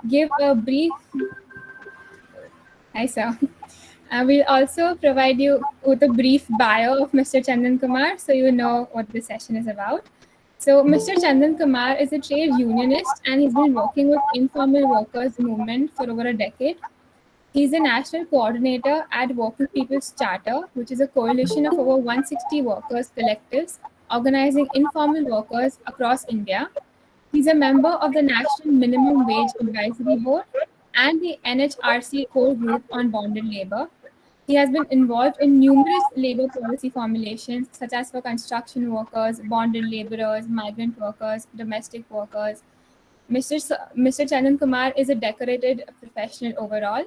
give a brief. Hi, sir. We'll also provide you with a brief bio of Mr. Chandan Kumar so you know what this session is about. So, Mr. Chandan Kumar is a trade unionist and he's been working with informal workers movement for over a decade. He's a national coordinator at Working People's Charter, which is a coalition of over 160 workers' collectives organizing informal workers across India. He's a member of the National Minimum Wage Advisory Board and the NHRC Core Group on Bonded Labor. He has been involved in numerous labor policy formulations, such as for construction workers, bonded laborers, migrant workers, domestic workers. Mr. Chandan Kumar is a decorated professional overall.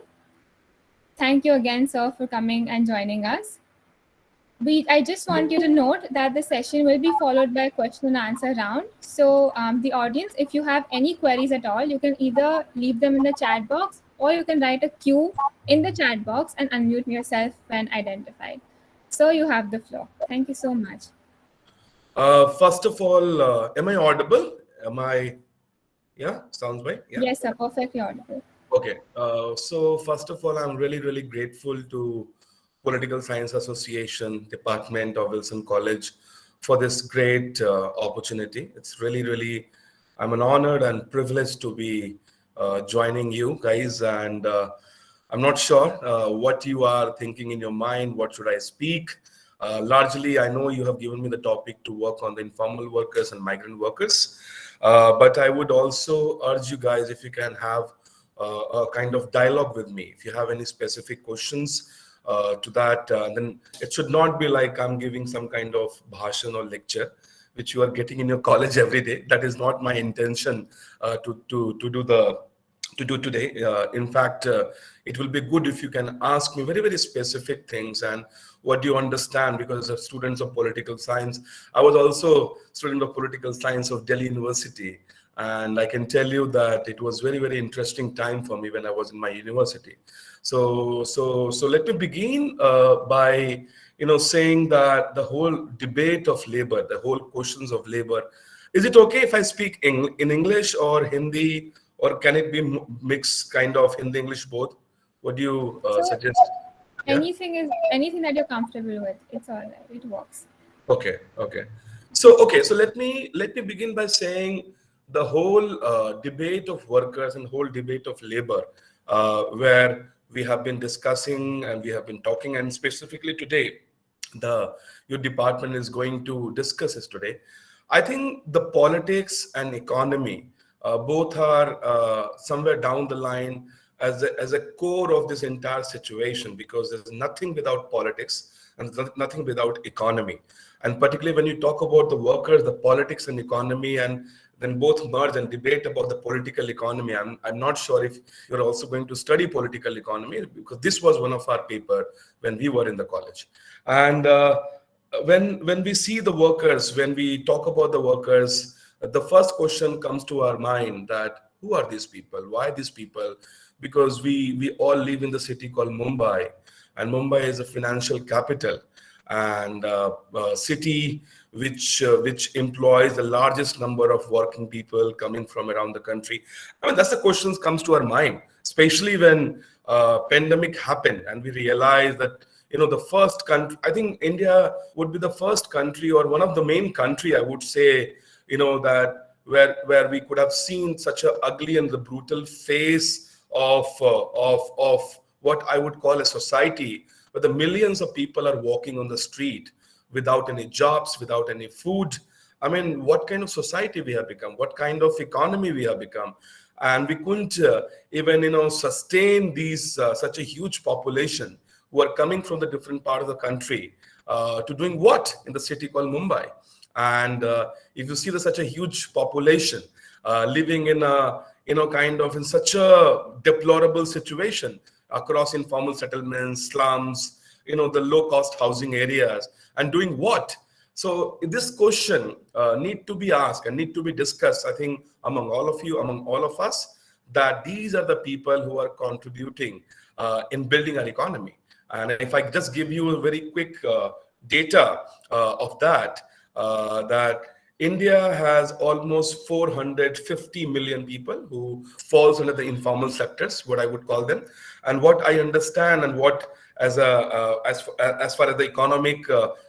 Thank you again, sir, for coming and joining us. I just want you to note that the session will be followed by a question and answer round. So the audience, if you have any queries at all, you can either leave them in the chat box or you can write a Q in the chat box and unmute yourself when identified. So you have the floor. Thank you so much. First of all, am I audible? Yeah, sounds right? Yeah. Yes, sir, perfectly audible. Okay. So first of all, I'm really, really grateful to Political Science Association, Department of Wilson College for this great opportunity. It's really, really, I'm an honored and privileged to be joining you guys. And I'm not sure what you are thinking in your mind. What should I speak? Largely, I know you have given me the topic to work on the informal workers and migrant workers. But I would also urge you guys, if you can have a kind of dialogue with me. If you have any specific questions to that, then it should not be like I'm giving some kind of bhashan or lecture, which you are getting in your college every day. That is not my intention to do today. In fact, it will be good if you can ask me very, very specific things and what do you understand, because as students of political science, I was also student of political science of Delhi University. And I can tell you that it was very, very interesting time for me when I was in my university. So let me begin by saying that the whole debate of labor, the whole questions of labor, is it okay if I speak in English or Hindi, or can it be mixed kind of Hindi English both? What do you suggest? Yeah? Anything that you're comfortable with, it's all right. It works. Okay. So let me begin by saying the whole debate of workers and whole debate of labor, where we have been discussing and we have been talking, and specifically today, your department is going to discuss this today. I think the politics and economy both are somewhere down the line as a core of this entire situation, because there's nothing without politics and nothing without economy. And particularly when you talk about the workers, the politics and economy, and then both merge and debate about the political economy. I'm not sure if you're also going to study political economy, because this was one of our paper when we were in the college. And when we see the workers, when we talk about the workers, the first question comes to our mind that who are these people? Why these people? Because we all live in the city called Mumbai, and Mumbai is a financial capital and city which employs the largest number of working people coming from around the country. I mean, that's the questions comes to our mind, especially when pandemic happened and we realized that the first country, I think India would be the first country or one of the main country, I would say, that where we could have seen such a ugly and the brutal face of what I would call a society where the millions of people are walking on the street without any jobs, without any food. I mean, what kind of society we have become? What kind of economy we have become? And we couldn't even sustain these such a huge population who are coming from the different part of the country to doing what in the city called Mumbai. And if you see such a huge population living in a kind of in such a deplorable situation across informal settlements, slums, the low-cost housing areas, and doing what? So this question need to be asked and need to be discussed, I think, among all of you, among all of us, that these are the people who are contributing in building our economy. And if I just give you a very quick data of that India has almost 450 million people who falls under the informal sectors, what I would call them. And what I understand, and what as far as the economic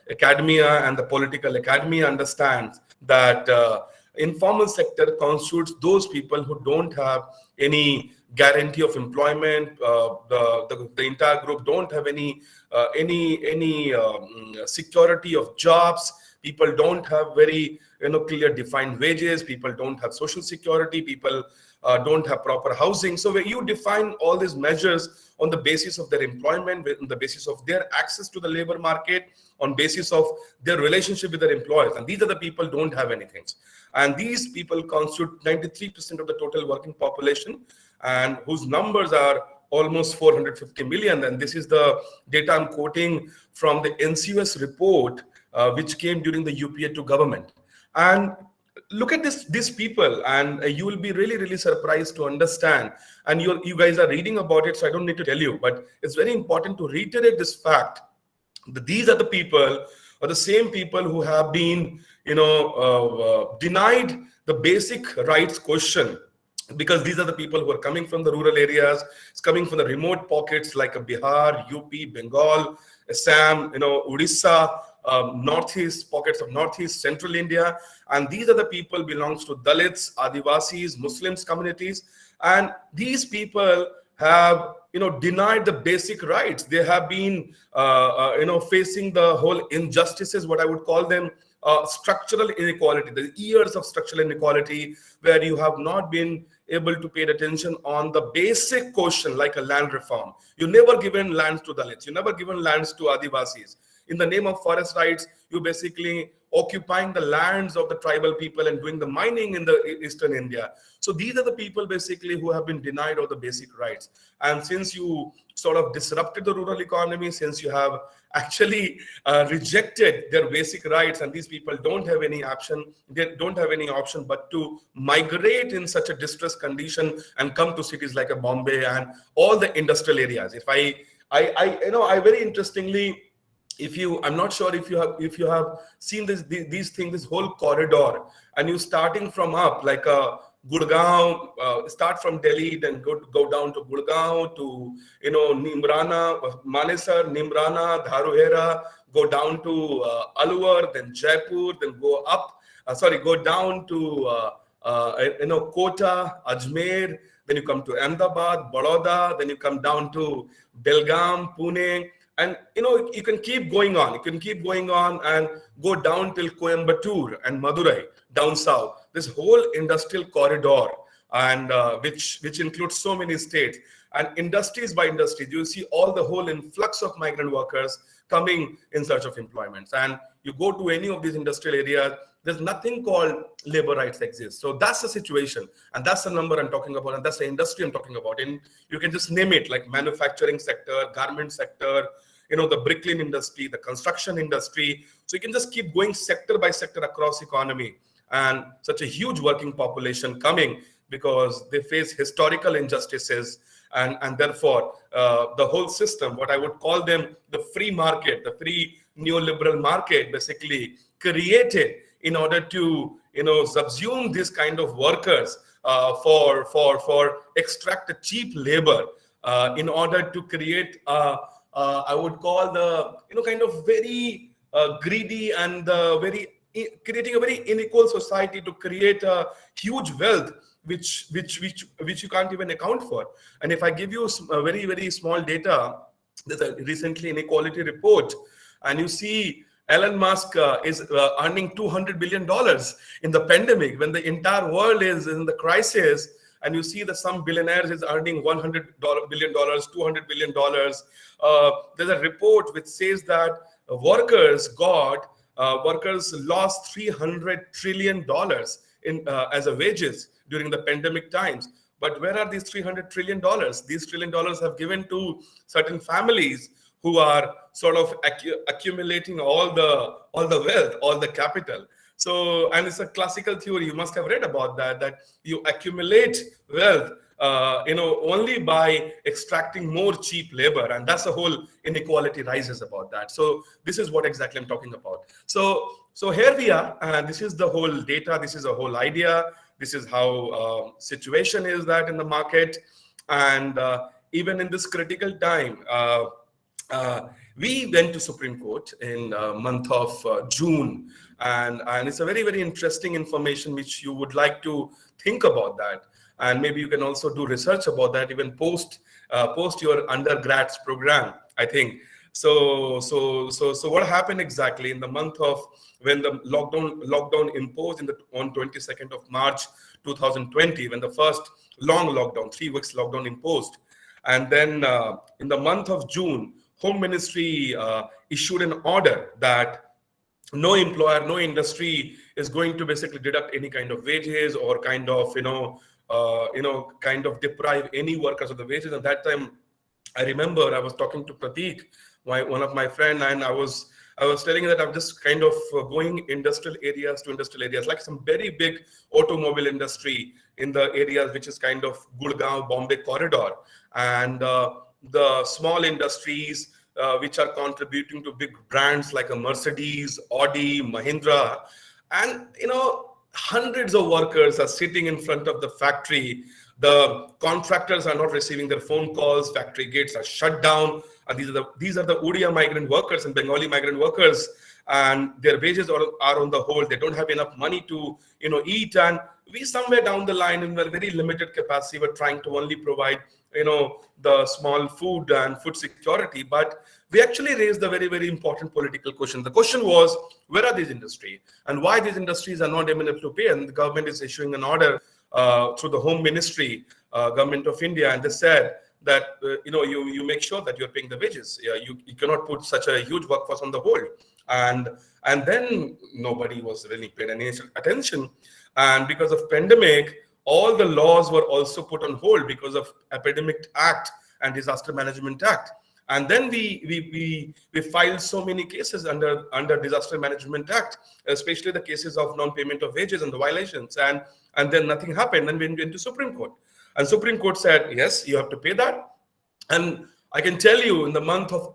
academia and the political academia understands, that informal sector constitutes those people who don't have any guarantee of employment. The entire group don't have any security of jobs. People don't have very clear defined wages. People don't have social security. People don't have proper housing. So when you define all these measures on the basis of their employment, on the basis of their access to the labor market, on basis of their relationship with their employers, and these are the people don't have anything. And these people constitute 93% of the total working population, and whose numbers are almost 450 million. And this is the data I'm quoting from the NCUS report, which came during the UPA to government. And look at these people, and you will be really surprised to understand. And you guys are reading about it, so I don't need to tell you, but it's very important to reiterate this fact that these are the people, or the same people, who have been denied the basic rights question, because these are the people who are coming from the rural areas. It's coming from the remote pockets like Bihar, UP, Bengal, Assam, Odisha, northeast pockets of northeast central India. And these are the people belongs to Dalits, Adivasis, Muslims communities. And these people have denied the basic rights. They have been facing the whole injustices, what I would call them, structural inequality, the years of structural inequality, where you have not been able to pay attention on the basic question like a land reform. You never given lands to Dalits, you never given lands to Adivasis. In the name of forest rights, you basically occupying the lands of the tribal people and doing the mining in the eastern India. So these are the people basically who have been denied of the basic rights. And since you sort of disrupted the rural economy, since you have actually rejected their basic rights, and these people don't have any option, they don't have any option but to migrate in such a distressed condition and come to cities like a Bombay and all the industrial areas. If I very interestingly, I'm not sure if you have seen these things, this whole corridor, and you starting from up like a Gurgaon, start from Delhi, then go down to Gurgaon, to Nimrana, Manesar, Nimrana, Dharuhera, go down to Alwar, then Jaipur, then go down to Kota, Ajmer, then you come to Ahmedabad, Baroda, then you come down to Belgaum, Pune. And you can keep going on. You can keep going on and go down till Coimbatore and Madurai down south. This whole industrial corridor, and which includes so many states, and industries by industries. You see all the whole influx of migrant workers coming in search of employment. And you go to any of these industrial areas, there's nothing called labor rights exist. So that's the situation, and that's the number I'm talking about, and that's the industry I'm talking about. And you can just name it, like manufacturing sector, garment sector, the bricklaying industry, the construction industry. So you can just keep going sector by sector across economy, and such a huge working population coming because they face historical injustices, and therefore the whole system, what I would call them, the free market, the free neoliberal market, basically created in order to subsume this kind of workers for extract a cheap labor, in order to create I would call the kind of very greedy and creating a very unequal society, to create a huge wealth which you can't even account for. And if I give you a very small data, there's a recently inequality report, and you see Elon Musk is earning $200 billion in the pandemic, when the entire world is in the crisis. And you see that some billionaires is earning $100 billion, $200 billion. There's a report which says that workers lost $300 trillion in as a wages during the pandemic times. But where are these $300 trillion? These $1 trillion have given to certain families who are sort of accumulating all the wealth, all the capital. So, and it's a classical theory, you must have read about that you accumulate wealth only by extracting more cheap labor, and that's the whole inequality rises about that. So this is what exactly I'm talking about. So So here we are, and this is the whole data. This is a whole idea. This is how situation is that in the market, and even in this critical time, we went to Supreme Court in month of June, and it's a very, very interesting information which you would like to think about that, and maybe you can also do research about that, even post your undergrads program, I think. So what happened exactly in the month of when the lockdown imposed on 22nd of March 2020, when the first long lockdown, 3 weeks lockdown imposed, and then in the month of June, Home Ministry issued an order that no employer, no industry is going to basically deduct any kind of wages or kind of kind of deprive any workers of the wages. At that time, I remember I was talking to Prateek, one of my friend, and I was telling that I'm just kind of going industrial areas to industrial areas, like some very big automobile industry in the areas which is kind of Gurgaon, Bombay corridor, and the small industries which are contributing to big brands like a Mercedes, Audi, Mahindra, and hundreds of workers are sitting in front of the factory. The contractors are not receiving their phone calls. Factory gates are shut down. And these are the Odia migrant workers and Bengali migrant workers, and their wages are on the hold. They don't have enough money to eat, and we somewhere down the line in a very limited capacity were trying to only provide the small food and food security. But we actually raised a very, very important political question. The question was, where are these industries and why these industries are not able to pay? And the government is issuing an order through the Home Ministry, Govt of India, and they said that you make sure that you're paying the wages. You cannot put such a huge workforce on the hold. And then nobody was really paying any attention. And because of pandemic, all the laws were also put on hold because of Epidemic Act and Disaster Management Act. And then we filed so many cases under Disaster Management Act, especially the cases of non-payment of wages and the violations. And then nothing happened. Then we went to Supreme Court. And Supreme Court said, yes, you have to pay that. And I can tell you in the month of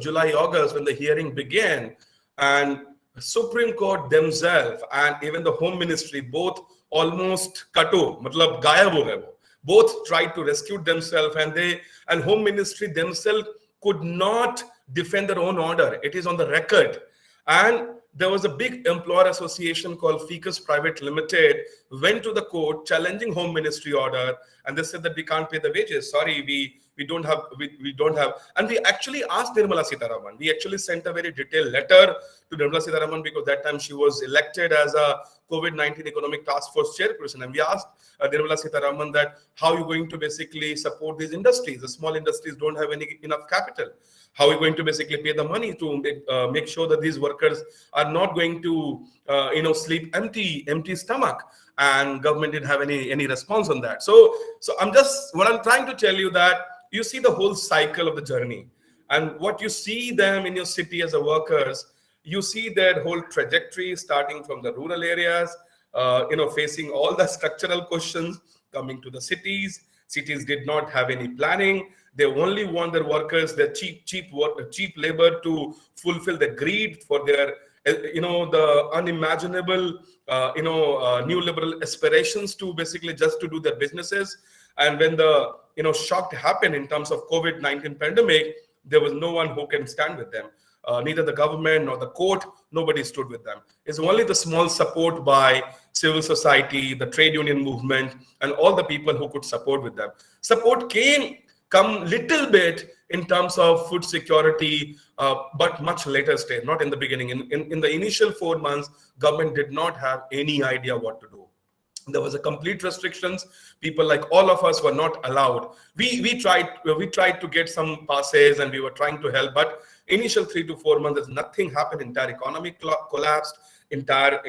July, August, when the hearing began, and Supreme Court themselves and even the Home Ministry both almost matlab gayab ho gaye, both tried to rescue themselves, and Home Ministry themselves could not defend their own order. It is on the record. And there was a big employer association called Ficus Private Limited went to the court challenging Home Ministry order, and they said that we can't pay the wages. Sorry, we don't have. And we actually asked Nirmala Sitharaman. We actually sent a very detailed letter to Nirmala Sitharaman because that time she was elected as a COVID-19 Economic Task Force chairperson, and we asked Nirmala Sitharaman that how are you going to basically support these industries? The small industries don't have enough capital. How are we going to basically pay the money to make sure that these workers are not going to sleep empty stomach? And government didn't have any response on that. So what I'm trying to tell you that you see the whole cycle of the journey, and what you see them in your city as a workers, you see their whole trajectory starting from the rural areas, facing all the structural questions, coming to the cities. Cities did not have any planning. They only want their workers, their cheap labor to fulfill the greed for their, the unimaginable, neoliberal aspirations to basically just to do their businesses. And when the, shock happened in terms of COVID-19 pandemic, there was no one who can stand with them. Neither the government nor the court, nobody stood with them. It's only the small support by civil society, the trade union movement, and all the people who could support with them. Support come little bit in terms of food security, but much later stage, not in the beginning. In the initial 4 months, government did not have any idea what to do. There was a complete restrictions. People like all of us were not allowed. We tried to get some passes and we were trying to help, but initial 3 to 4 months, nothing happened. Entire economy collapsed, entire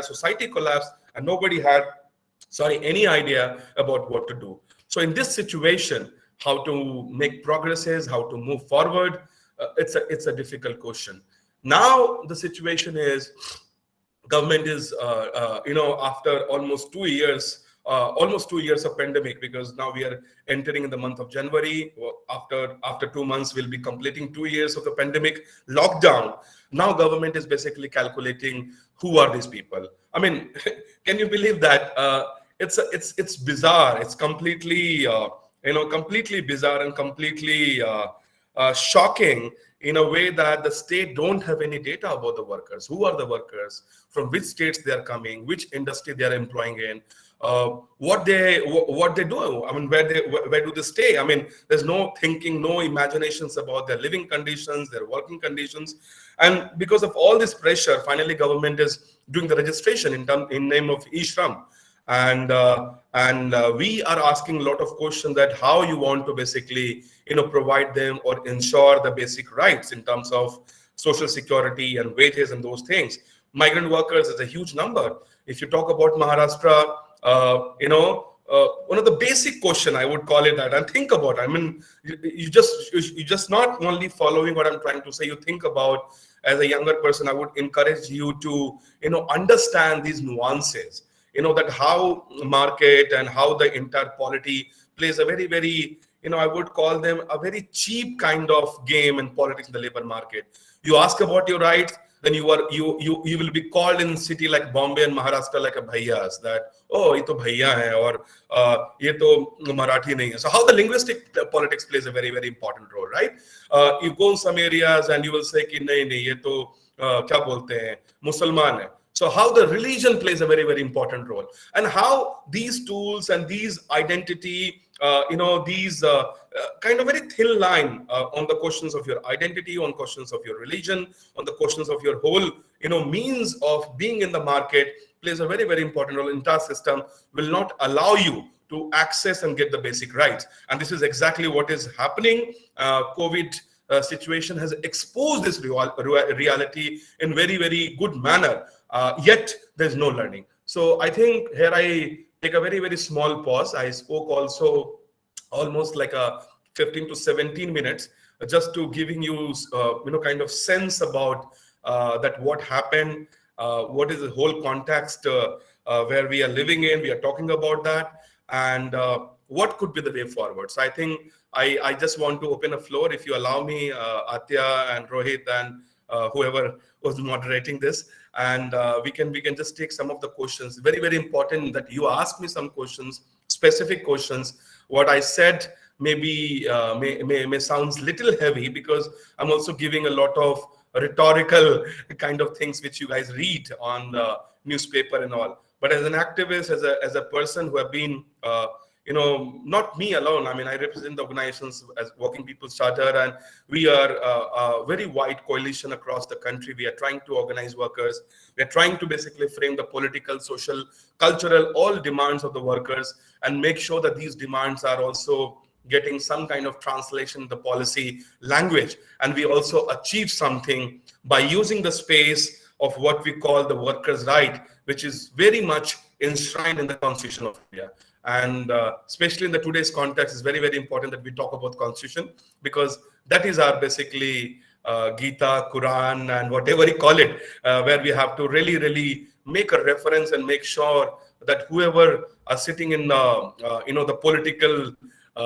society collapsed, and nobody had any idea about what to do. So in this situation, how to make progresses, how to move forward, it's a difficult question. Now the situation is, government is, after almost 2 years almost 2 years of pandemic, because now we are entering in the month of January. After 2 months, we'll be completing 2 years of the pandemic lockdown. Now government is basically calculating who are these people. I mean, can you believe that? It's bizarre. It's completely completely bizarre and completely shocking, in a way that the state don't have any data about the workers. Who are the workers? From which states they are coming? Which industry they are employing in? What they do? I mean, where do they stay? I mean, there's no thinking, no imaginations about their living conditions, their working conditions, and because of all this pressure, finally government is doing the registration in name of e-Shram. And we are asking a lot of questions, that how you want to basically provide them or ensure the basic rights in terms of social security and wages and those things. Migrant workers is a huge number. If you talk about Maharashtra, one of the basic question, I would call it that, and think about it. I mean, you just not only following what I'm trying to say, you think about, as a younger person, I would encourage you to understand these nuances, that how market and how the entire polity plays a very, very, I would call them a very cheap kind of game in politics in the labor market. You ask about your rights, then you will be called in city like Bombay and Maharashtra like a bhaiyas, that, oh, ye to bhaiya hai, or ye to Marathi nahi hai. So how the linguistic politics plays a very, very important role, right? You go in some areas and you will say ki nahi, ye to kya bolte hain, Musalman hai. So how the religion plays a very, very important role, and how these tools and these identity, these kind of very thin line on the questions of your identity, on questions of your religion, on the questions of your whole, means of being in the market, plays a very, very important role. Entire system will not allow you to access and get the basic rights. And this is exactly what is happening. COVID situation has exposed this reality in very, very good manner. Yet there's no learning. So I think here I take a very, very small pause. I spoke also almost like a 15 to 17 minutes, just to giving you, kind of sense about that what happened, what is the whole context where we are living in. We are talking about that, and what could be the way forward. So I think I just want to open a floor, if you allow me, Atya and Rohit and whoever was moderating this, and we can just take some of the questions. Very, very important that you ask me some questions, specific questions. What I said maybe may sounds little heavy, because I'm also giving a lot of rhetorical kind of things which you guys read on the newspaper and all. But as an activist, as a person who have been not me alone. I mean, I represent the organizations as Working People's Charter, and we are a very wide coalition across the country. We are trying to organize workers. We are trying to basically frame the political, social, cultural, all demands of the workers, and make sure that these demands are also getting some kind of translation in the policy language. And we also achieve something by using the space of what we call the workers' right, which is very much enshrined in the Constitution of India. And especially in the today's context, it's very, very important that we talk about Constitution, because that is our basically Gita, Quran, and whatever you call it, where we have to really, really make a reference and make sure that whoever are sitting in the political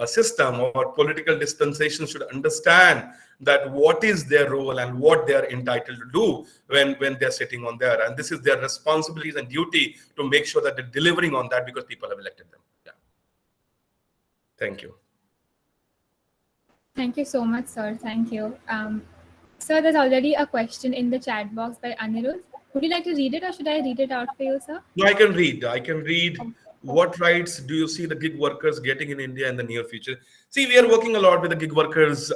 system or political dispensation should understand that what is their role and what they are entitled to do when they're sitting on there. And this is their responsibilities and duty to make sure that they're delivering on that, because people have elected them. Yeah. Thank you. Thank you so much, sir. Thank you. Sir, there's already a question in the chat box by Anirudh. Would you like to read it, or should I read it out for you, sir? No, I can read. What rights do you see the gig workers getting in India in the near future? See, we are working a lot with the gig workers.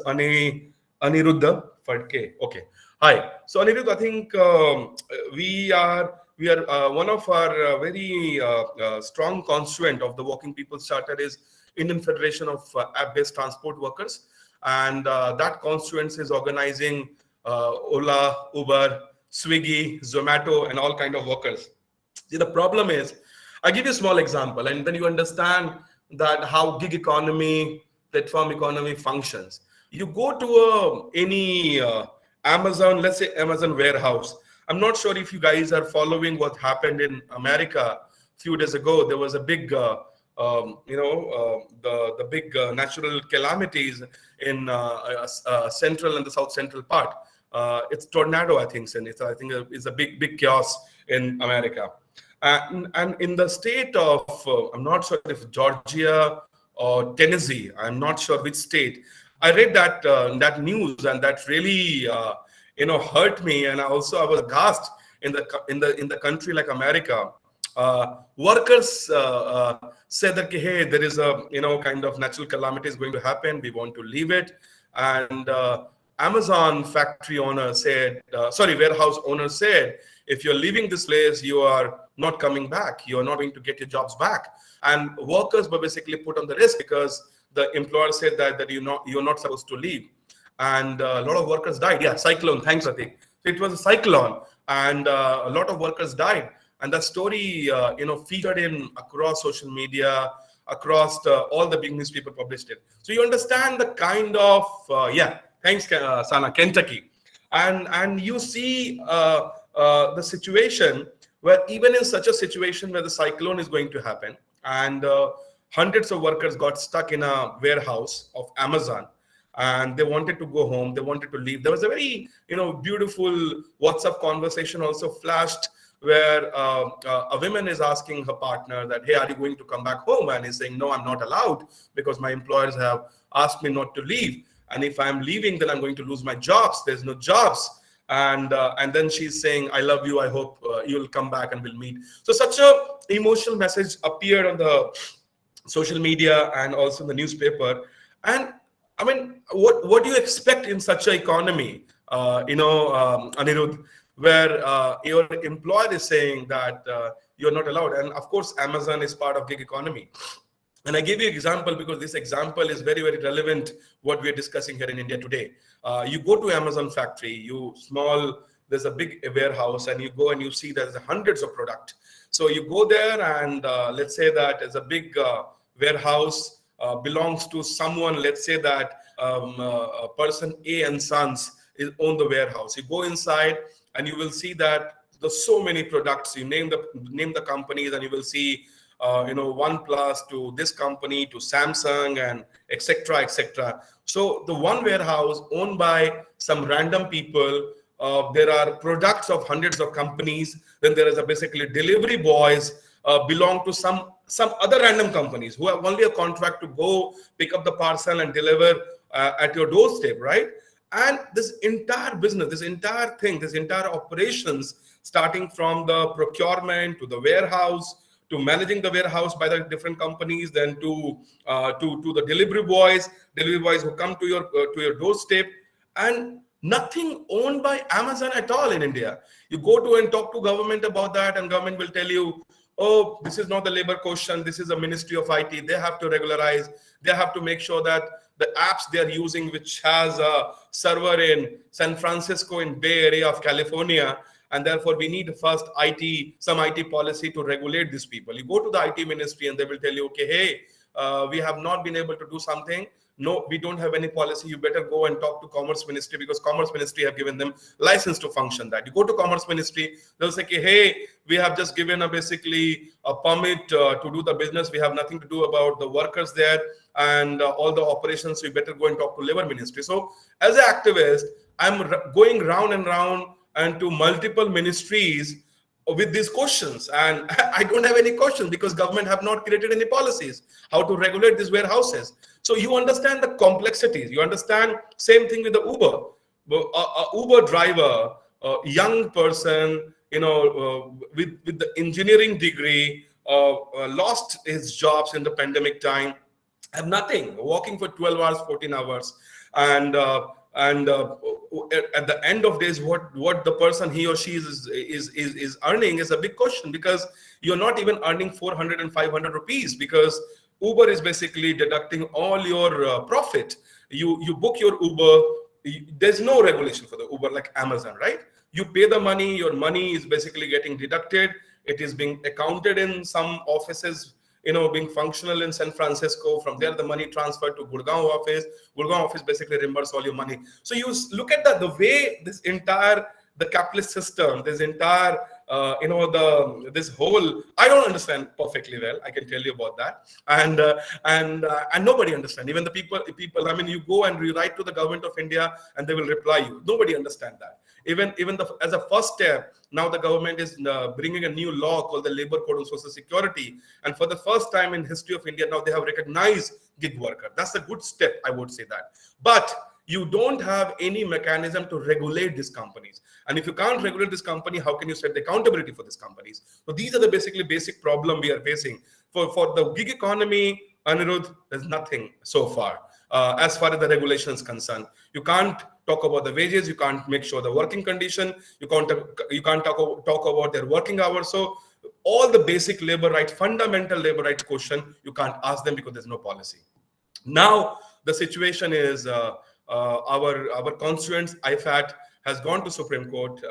Aniruddha Fadke. Okay. Hi. So Aniruddha, I think we are one of our very strong constituent of the Working People's Charter is Indian Federation of App-Based Transport Workers, and that constituency is organizing Ola, Uber, Swiggy, Zomato, and all kind of workers. See, the problem is, I give you a small example, and then you understand that how gig economy, platform economy functions. You go to any Amazon, let's say Amazon warehouse. I'm not sure if you guys are following what happened in America. few days ago, there was a big, the big natural calamities in central and the south central part. It's tornado, I think, and I think it's a big chaos in America. And in the state of, I'm not sure if Georgia or Tennessee, I'm not sure which state. I read that news, and that really hurt me. And I was aghast in the country like America. Workers said that, hey, there is a kind of natural calamity is going to happen. We want to leave it. And Amazon factory owner said, warehouse owner said, if you're leaving this place, you are not coming back. You are not going to get your jobs back. And workers were basically put on the risk because the employer said that you're not supposed to leave. And a lot of workers died. Yeah, cyclone. Thanks, Atik. So it was a cyclone, and a lot of workers died. And that story, featured in across social media, across all the big newspaper published it. So you understand the kind of thanks, Sana, Kentucky, and you see the situation where even in such a situation where the cyclone is going to happen, and hundreds of workers got stuck in a warehouse of Amazon, and they wanted to go home, they wanted to leave. There was a very beautiful WhatsApp conversation also flashed where a woman is asking her partner that, hey, are you going to come back home? And he's saying, no, I'm not allowed because my employers have asked me not to leave. And if I'm leaving, then I'm going to lose my jobs. There's no jobs. And then she's saying, I love you. I hope you'll come back and we'll meet. So such a emotional message appeared on the social media and also in the newspaper. And I mean, what do you expect in such an economy, Anirudh, where your employer is saying that you're not allowed? And of course, Amazon is part of gig economy. And I give you an example because this example is very, very relevant what we're discussing here in India today. You go to Amazon factory, there's a big warehouse, and you go and you see there's hundreds of product. So you go there and let's say that as a big warehouse belongs to someone, let's say that person A and Sons own the warehouse. You go inside and you will see that there's so many products. You name the companies and you will see OnePlus to this company to Samsung and etc. So the one warehouse owned by some random people, there are products of hundreds of companies. Then there is basically delivery boys belong to some other random companies who have only a contract to go pick up the parcel and deliver at your doorstep, right? And this entire business, this entire thing, this entire operations, starting from the procurement to the warehouse, to managing the warehouse by the different companies, then to the delivery boys who come to your doorstep, and nothing owned by Amazon at all in India. You go to and talk to government about that, and government will tell you, oh, this is not the labor question, this is a Ministry of IT. They have to regularize, they have to make sure that the apps they are using, which has a server in San Francisco in Bay Area of California, and therefore we need first some IT policy to regulate these people. You go to the IT ministry and they will tell you, okay, hey, we have not been able to do something. No, we don't have any policy. You better go and talk to Commerce Ministry because Commerce Ministry have given them license to function that. You go to Commerce Ministry, they'll say, hey, we have just given basically a permit to do the business. We have nothing to do about the workers there and all the operations. So you better go and talk to Labor Ministry. So as an activist, I'm going round and round and to multiple ministries with these questions, and I don't have any questions because government have not created any policies how to regulate these warehouses. So you understand the complexities. You understand same thing with the Uber. A Uber driver, a young person, with the engineering degrey, lost his jobs in the pandemic time, have nothing, working for 12 hours, 14 hours, and at the end of days, what the person he or she is earning is a big question, because you're not even earning 400 and 500 rupees, because Uber is basically deducting all your profit. You book your Uber, there's no regulation for the Uber like Amazon, right? You pay the money, your money is basically getting deducted. It is being accounted in some offices, being functional in San Francisco. From there, the money transferred to Gurgaon office. Gurgaon office basically reimburse all your money. So you look at the way the capitalist system, this entire this whole, I don't understand perfectly well. I can tell you about that, and nobody understand. Even the people. I mean, you go and you write to the Government of India, and they will reply you. Nobody understand that. As a first step, now the government is bringing a new law called the Labor Code on Social Security, and for the first time in history of India, now they have recognized gig worker. That's a good step, I would say that. But you don't have any mechanism to regulate these companies. And if you can't regulate this company, how can you set the accountability for these companies? So these are the basic problem we are facing. For the gig economy, Anirudh, there's nothing so far. As far as the regulation is concerned, you can't talk about the wages, you can't make sure the working condition, you can't talk about their working hours. So all the basic labor rights, fundamental labor rights question, you can't ask them because there's no policy. Now the situation is our constituents, IFAT, has gone to Supreme Court.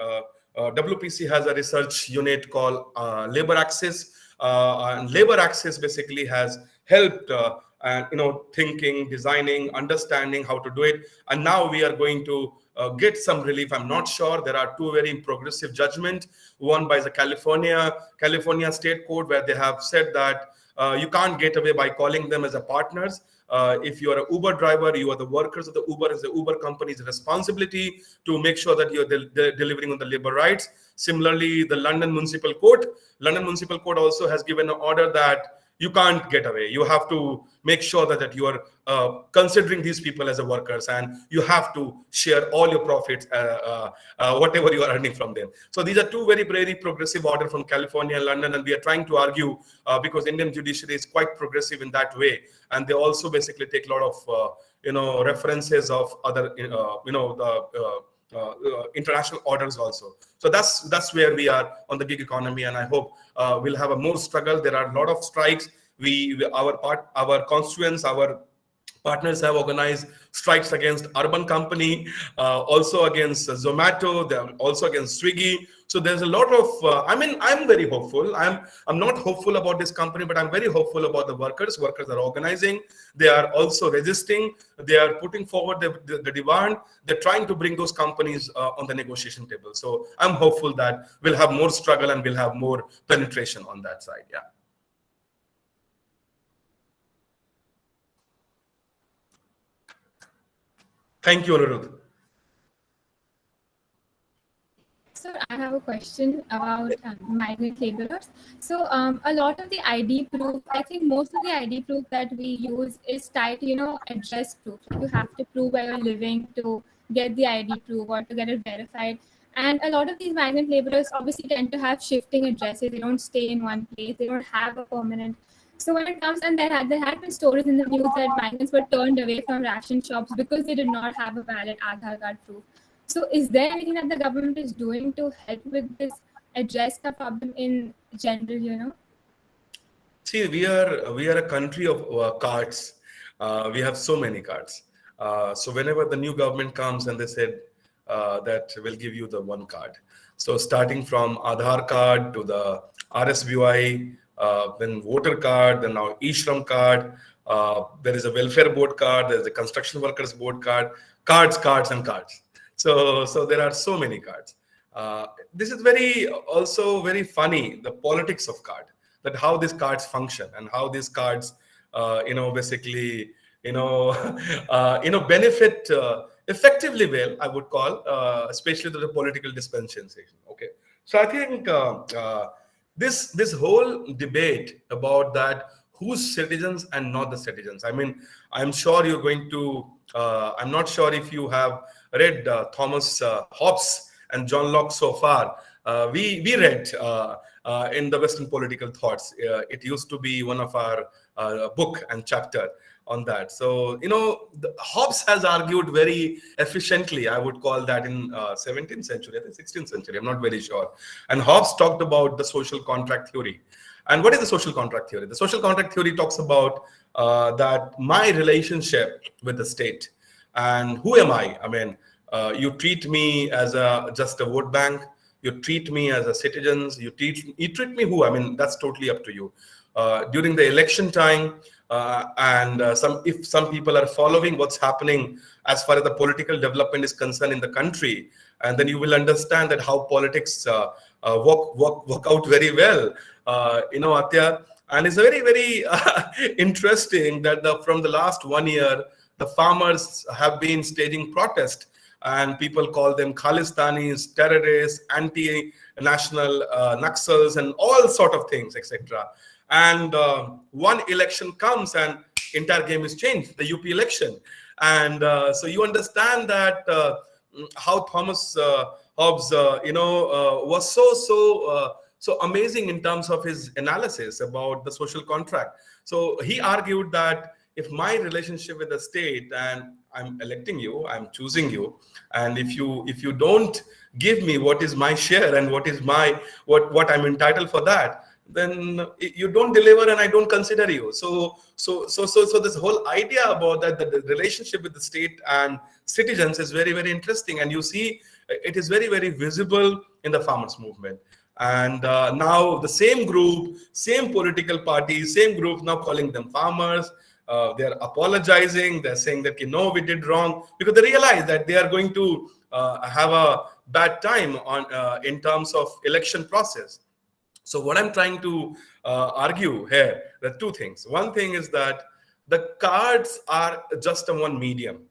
WPC has a research unit called Labor Access, and Labor Access basically has helped thinking, designing, understanding how to do it. And now we are going to get some relief. I'm not sure. There are two very progressive judgments. One by the California State Court, where they have said that you can't get away by calling them as a partners. If you are an Uber driver, you are the workers of the Uber. It's the Uber company's responsibility to make sure that you're delivering on the labor rights. Similarly, the London Municipal Court also has given an order that you can't get away. You have to make sure that you are considering these people as a workers, and you have to share all your profits, whatever you are earning from them. So these are two very, very progressive orders from California and London, and we are trying to argue because Indian judiciary is quite progressive in that way, and they also basically take a lot of references of other international orders also. So that's where we are on the gig economy, and I hope we'll have a more struggle. There are a lot of strikes. Our constituents, our partners have organized strikes against Urban Company, also against Zomato, they're also against Swiggy. So there's a lot of, I'm very hopeful. I'm not hopeful about this company, but I'm very hopeful about the workers. Workers are organizing. They are also resisting. They are putting forward the demand. They're trying to bring those companies on the negotiation table. So I'm hopeful that we'll have more struggle and we'll have more penetration on that side. Yeah. Thank you, Anirudh. So I have a question about migrant laborers. So a lot of the ID proof, I think most of the ID proof that we use is tied to, address proof. You have to prove where you're living to get the ID proof or to get it verified. And a lot of these migrant laborers obviously tend to have shifting addresses. They don't stay in one place. They don't have a permanent. So when it comes, and there had been stories in the news that migrants were turned away from ration shops because they did not have a valid Aadhar Card proof. So is there anything that the government is doing to help with this, address the problem in general, See, we are a country of cards. We have so many cards. So whenever the new government comes and they said that we'll give you the one card. So starting from Aadhar Card to the RSBI, then voter card, then now e-Shram card, there is a welfare board card, there's a construction workers board card, cards and cards. So there are so many cards. This is also very funny, the politics of card, that how these cards function and how these cards, basically, benefit effectively well, I would call, especially to the political dispensation. Okay. So I think this whole debate about that, who's citizens and not the citizens. I mean, I'm sure you're going to, I'm not sure if you have read Thomas Hobbes and John Locke so far. We read in the Western Political Thoughts. It used to be one of our book and chapter on that. So, Hobbes has argued very efficiently, I would call that, in 17th century, I think 16th century, I'm not very sure. And Hobbes talked about the social contract theory. And what is the social contract theory? The social contract theory talks about that my relationship with the state. And who am I? I mean, you treat me as just a vote bank. You treat me as a citizen. You treat me who? I mean, that's totally up to you. During the election time, if some people are following what's happening as far as the political development is concerned in the country, and then you will understand that how politics work out very well. Atya, and it's very, very interesting that from the last 1 year, the farmers have been staging protest, and people call them Khalistanis, terrorists, anti-national Naxals, and all sort of things, etc. And one election comes, and entire game is changed, the UP election. And so you understand that how Thomas Hobbes, was so amazing in terms of his analysis about the social contract. So he argued that if my relationship with the state, and I'm electing you, I'm choosing you, and if you don't give me what is my share and what is what I'm entitled for that, then you don't deliver and I don't consider you. So this whole idea about that the relationship with the state and citizens is very, very interesting, and you see it is very, very visible in the farmers movement. And now the same group, same political party, same group now calling them farmers. They're apologizing. They're saying that, no, we did wrong, because they realize that they are going to have a bad time in terms of election process. So what I'm trying to argue here, there are two things. One thing is that the cards are just a one medium.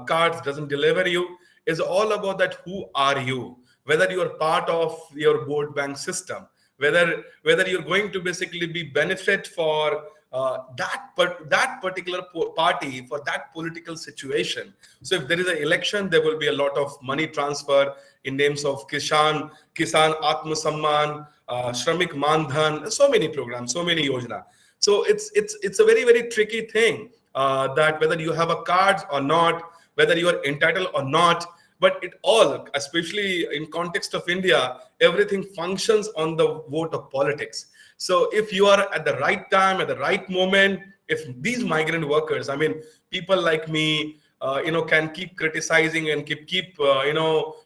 Cards doesn't deliver you. It's all about that who are you, whether you are part of your vote bank system, whether you're going to basically be benefit for that particular party for that political situation. So if there is an election, there will be a lot of money transfer in names of Kisan Atma Samman, Shramik Mandhan, so many programs, so many yojana. So it's a very, very tricky thing that whether you have a card or not, whether you are entitled or not, but it all, especially in context of India, everything functions on the vote of politics. So if you are at the right time, at the right moment, if these migrant workers, I mean, people like me, can keep criticizing and keep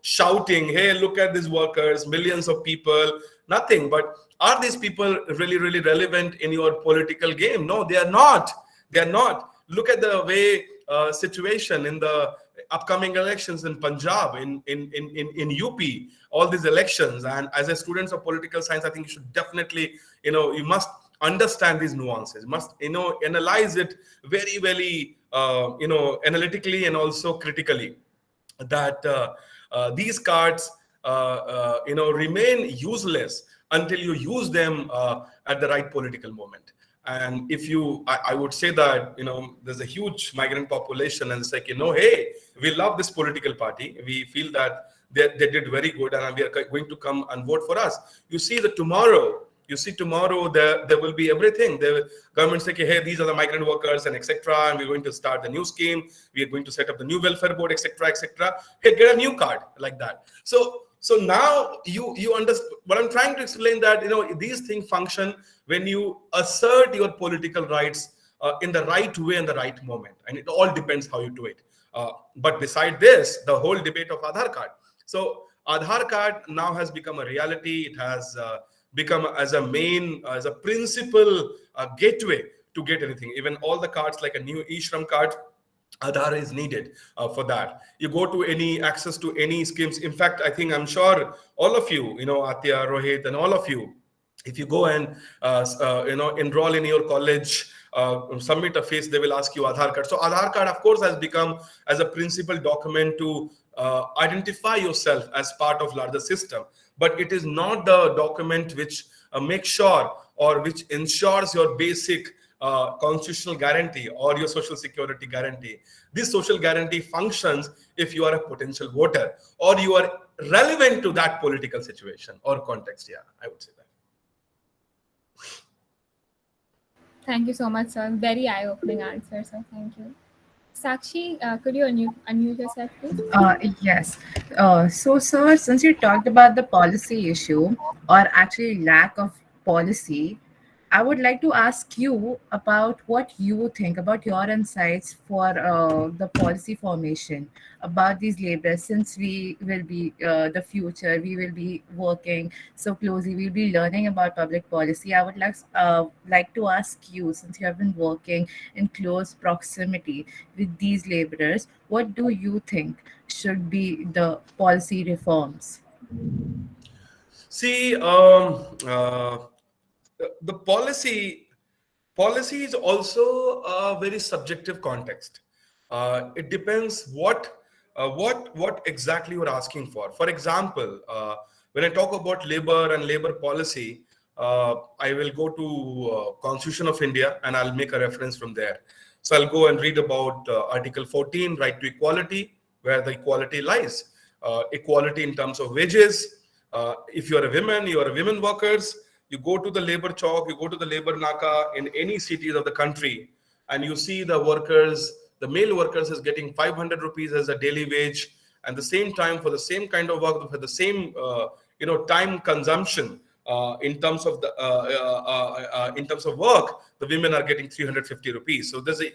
shouting, hey, look at these workers, millions of people, nothing. But are these people really, really relevant in your political game? No, they are not. They are not. Look at the way situation in the upcoming elections in Punjab, in UP, all these elections. And as a student of political science, I think you should definitely, you must understand these nuances, must, analyze it very, very, analytically and also critically, that these cards, remain useless until you use them at the right political moment. And if I would say that, there's a huge migrant population, and it's like, hey, we love this political party. We feel that they did very good, and we are going to come and vote for us. You see tomorrow there will be everything. The government say, hey, these are the migrant workers and etc. And we're going to start the new scheme. We are going to set up the new welfare board, etc., etc. Hey, get a new card like that. So now you understand what I'm trying to explain, that these things function when you assert your political rights in the right way and the right moment, and it all depends how you do it. But beside this, the whole debate of Aadhar Card. So Aadhar Card now has become a reality. It has become as a principal gateway to get anything. Even all the cards like a new e-Shram card, Aadhaar is needed for that. You go to any access to any schemes. In fact, I'm sure all of you, Atya, Rohit, and all of you, if you go and enroll in your college, submit a fees, they will ask you Aadhaar Card. So Aadhaar Card, of course, has become as a principal document to identify yourself as part of larger system. But it is not the document which makes sure or which ensures your basic constitutional guarantee or your social security guarantee. This social guarantee functions if you are a potential voter or you are relevant to that political situation or context. Yeah, I would say that. Thank you so much, sir. Very eye-opening answer, sir. Thank you. Sakshi, could you unmute yourself, please? Yes. So, sir, since you talked about the policy issue, or actually lack of policy, I would like to ask you about what you think about your insights for the policy formation about these laborers, since we will be the future, we will be working so closely, we'll be learning about public policy. I would like to ask you, since you have been working in close proximity with these laborers, what do you think should be the policy reforms? See, the policy is also a very subjective context. It depends what exactly you're asking for. For example, when I talk about labor and labor policy, I will go to Constitution of India and I'll make a reference from there. So I'll go and read about Article 14, right to equality, where the equality lies. Equality in terms of wages. If you are a women workers, you go to the labor chalk, you go to the labor naka in any cities of the country, and you see the male workers is getting 500 rupees as a daily wage, and the same time for the same kind of work, for the same time consumption in terms of work, the women are getting 350 rupees. So there's a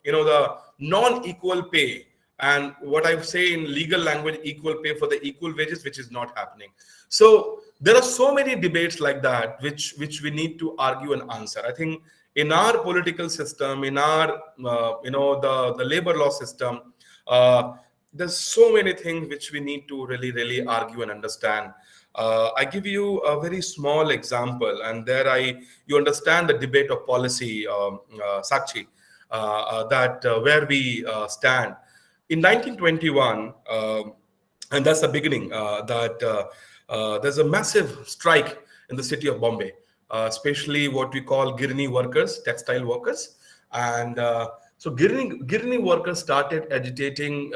the non-equal pay. And what I say in legal language, equal pay for the equal wages, which is not happening. So there are so many debates like that, which we need to argue and answer. I think in our political system, in our the labor law system, there's so many things which we need to really argue and understand. I give you a very small example, and there you understand the debate of policy, Sakshi, that where we stand. In 1921, and that's the beginning, there's a massive strike in the city of Bombay, especially what we call Girni workers, textile workers. And so Girni workers started agitating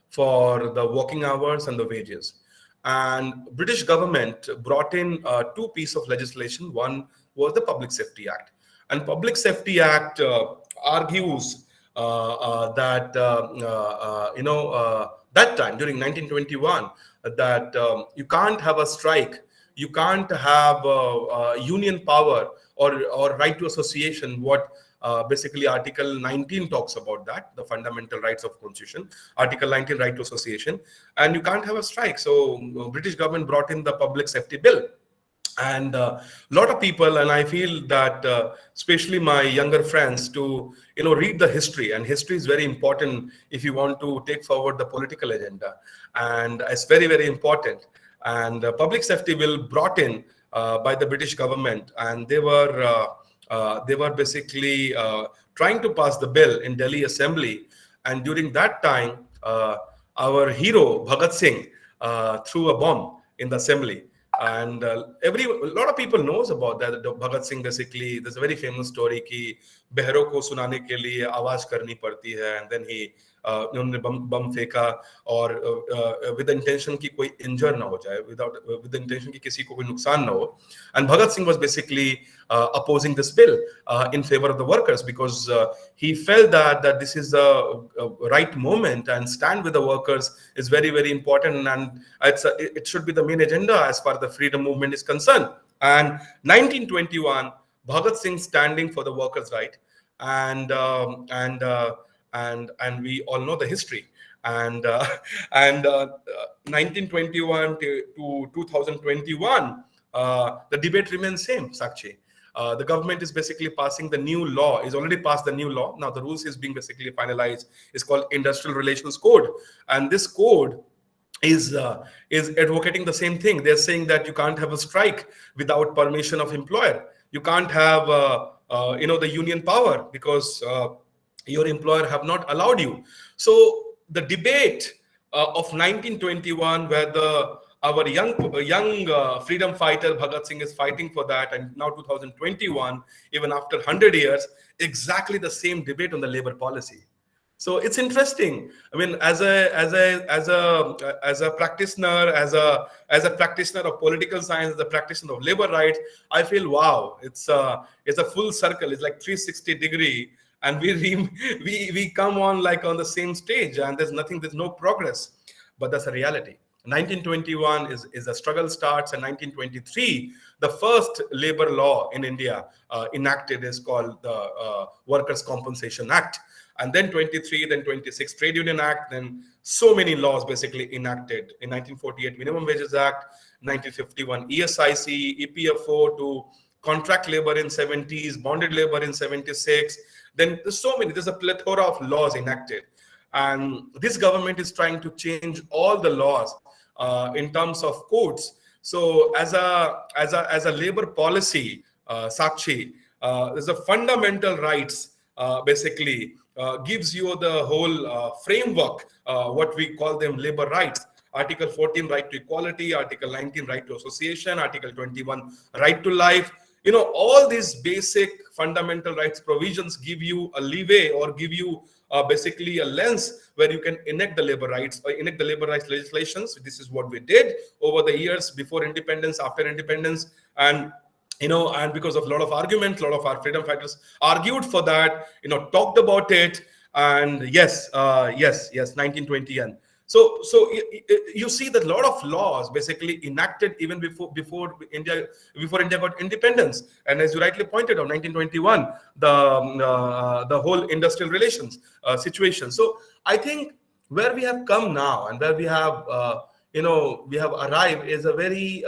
for the working hours and the wages. And British government brought in two pieces of legislation. One was the Public Safety Act. And Public Safety Act argues that that time during 1921 that you can't have a strike, you can't have union power or right to association. What basically Article 19 talks about, that the fundamental rights of Constitution, Article 19, right to association, and you can't have a strike. So British government brought in the Public Safety Bill. And a lot of people, and I feel that especially my younger friends, to read the history, and history is very important if you want to take forward the political agenda, and it's very important. And Public Safety Bill brought in by the British government, and they were basically trying to pass the bill in Delhi Assembly. And during that time, our hero Bhagat Singh threw a bomb in the assembly. And a lot of people knows about that. Bhagat Singh, basically, there's a very famous story कि बहरों को सुनाने के लिए आवाज करनी पड़ती है, and then he उन्होंने बम फेंका और with the intention कि कोई injure ना हो जाए, with the intention कि किसी को कोई नुकसान ना हो. And Bhagat Singh was basically opposing this bill in favor of the workers, because he felt that this is the right moment, and stand with the workers is very important, and it should be the main agenda as far as the freedom movement is concerned. And 1921, Bhagat Singh standing for the workers' right, and we all know the history. And 1921 to 2021, the debate remains same, Sakshi. The government is basically passing the new law, is already passed the new law. Now the rules is being basically finalized. It's called Industrial Relations Code. And this code is advocating the same thing. They're saying that you can't have a strike without permission of employer. You can't have the union power because your employer have not allowed you. So the debate of 1921, where our young freedom fighter Bhagat Singh is fighting for that, and now 2021, even after 100 years, exactly the same debate on the labor policy. So it's interesting. I mean, as a practitioner, as a practitioner of political science, as a practitioner of labor rights, I feel wow, it's a full circle. It's like 360 degree, and we come on like on the same stage, and there's no progress. But that's a reality. 1921 is the struggle starts, and 1923, the first labor law in India enacted is called the Workers' Compensation Act. And then 23, then 26 Trade Union Act, then so many laws basically enacted. In 1948, Minimum Wages Act, 1951 ESIC, EPFO, to contract labor in 70s, bonded labor in 76. Then there's a plethora of laws enacted. And this government is trying to change all the laws in terms of codes. So as a labor policy, Sakshi, there's a fundamental rights basically gives you the whole framework, what we call them labor rights. Article 14, right to equality. Article 19, right to association. Article 21, right to life. All these basic fundamental rights provisions give you a leeway, or give you basically a lens where you can enact the labor rights, or enact the labor rights legislations. This is what we did over the years, before independence, after independence. And and because of a lot of arguments, a lot of our freedom fighters argued for that, talked about it. And yes, 1920. And so you see that a lot of laws basically enacted even before India got independence. And as you rightly pointed out, 1921, the whole industrial relations situation. So I think where we have come now, and where we have arrived, is a very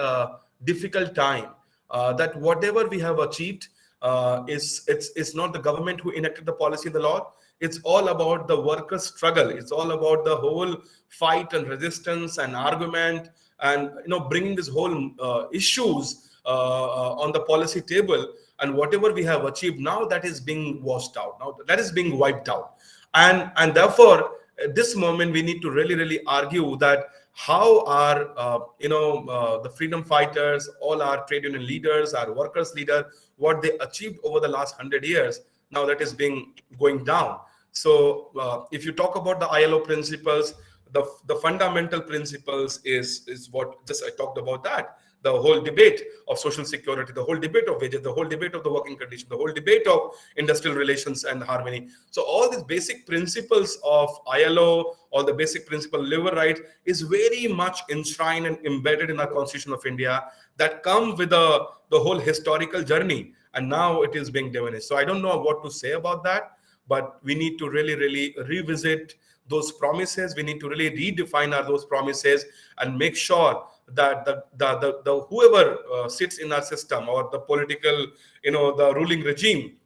difficult time. That whatever we have achieved it's not the government who enacted the policy, the law. It's all about the workers' struggle. It's all about the whole fight and resistance and argument, and bringing this whole issues on the policy table. And whatever we have achieved now, that is being washed out. Now that is being wiped out, and therefore at this moment we need to really argue that how our the freedom fighters, all our trade union leaders, our workers leader, what they achieved over the last 100 years, now that is going down. So if you talk about the ILO principles, the fundamental principles is what just I talked about, that the whole debate of social security, the whole debate of wages, the whole debate of the working condition, the whole debate of industrial relations and harmony. So all these basic principles of ILO, all the basic principle of labor rights is very much enshrined and embedded in our Constitution of India, that come with the whole historical journey, and now it is being diminished. So I don't know what to say about that, but we need to really revisit those promises. We need to really redefine those promises and make sure that the whoever sits in our system, or the political, the ruling regime,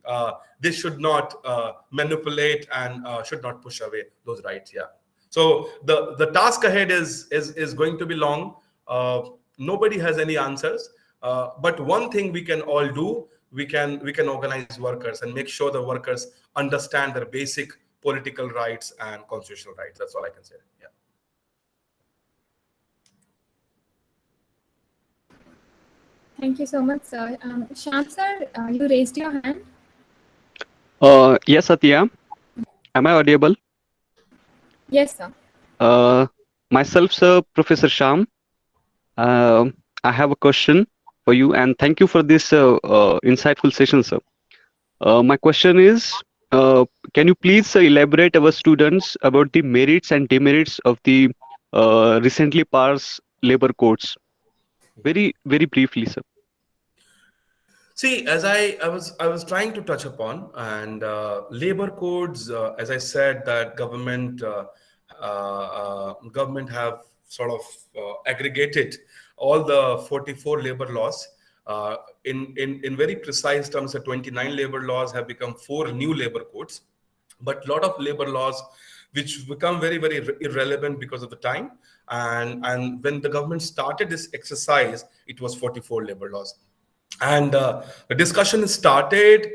they should not manipulate and should not push away those rights. Yeah. So the task ahead is going to be long. Nobody has any answers, but one thing we can all do, we can organize workers and make sure the workers understand their basic political rights and constitutional rights. That's all I can say. Yeah. Thank you so much, sir. Shyam sir, you raised your hand. Yes, Satya. Am I audible? Yes, sir. Myself, sir, Professor Shyam. I have a question for you, and thank you for this insightful session, sir. My question is, can you please elaborate our students about the merits and demerits of the recently passed labor codes? Very briefly, sir. See, as I was trying to touch upon, and labor codes, as I said, that government have sort of aggregated all the 44 labor laws. In very precise terms, the 29 labor laws have become 4 new labor codes, but a lot of labor laws which become very irrelevant because of the time. And when the government started this exercise, it was 44 labor laws. And the discussion started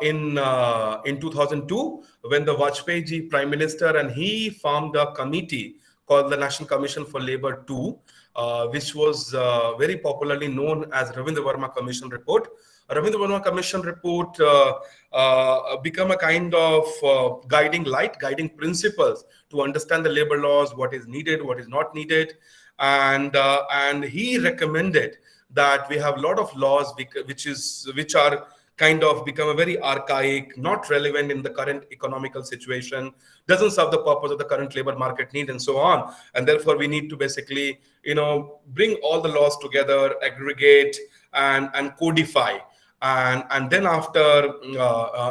in 2002, when the Vajpayee ji, Prime Minister, and he formed a committee called the National Commission for Labor 2, which was very popularly known as Ravindra Verma Commission Report. Ravindra Verma Commission Report become a kind of guiding light, guiding principles to understand the labor laws, what is needed, what is not needed. And he recommended that we have a lot of laws which are kind of become a very archaic, not relevant in the current economical situation, doesn't serve the purpose of the current labor market need, and so on. And therefore, we need to basically, bring all the laws together, aggregate and codify. And then after,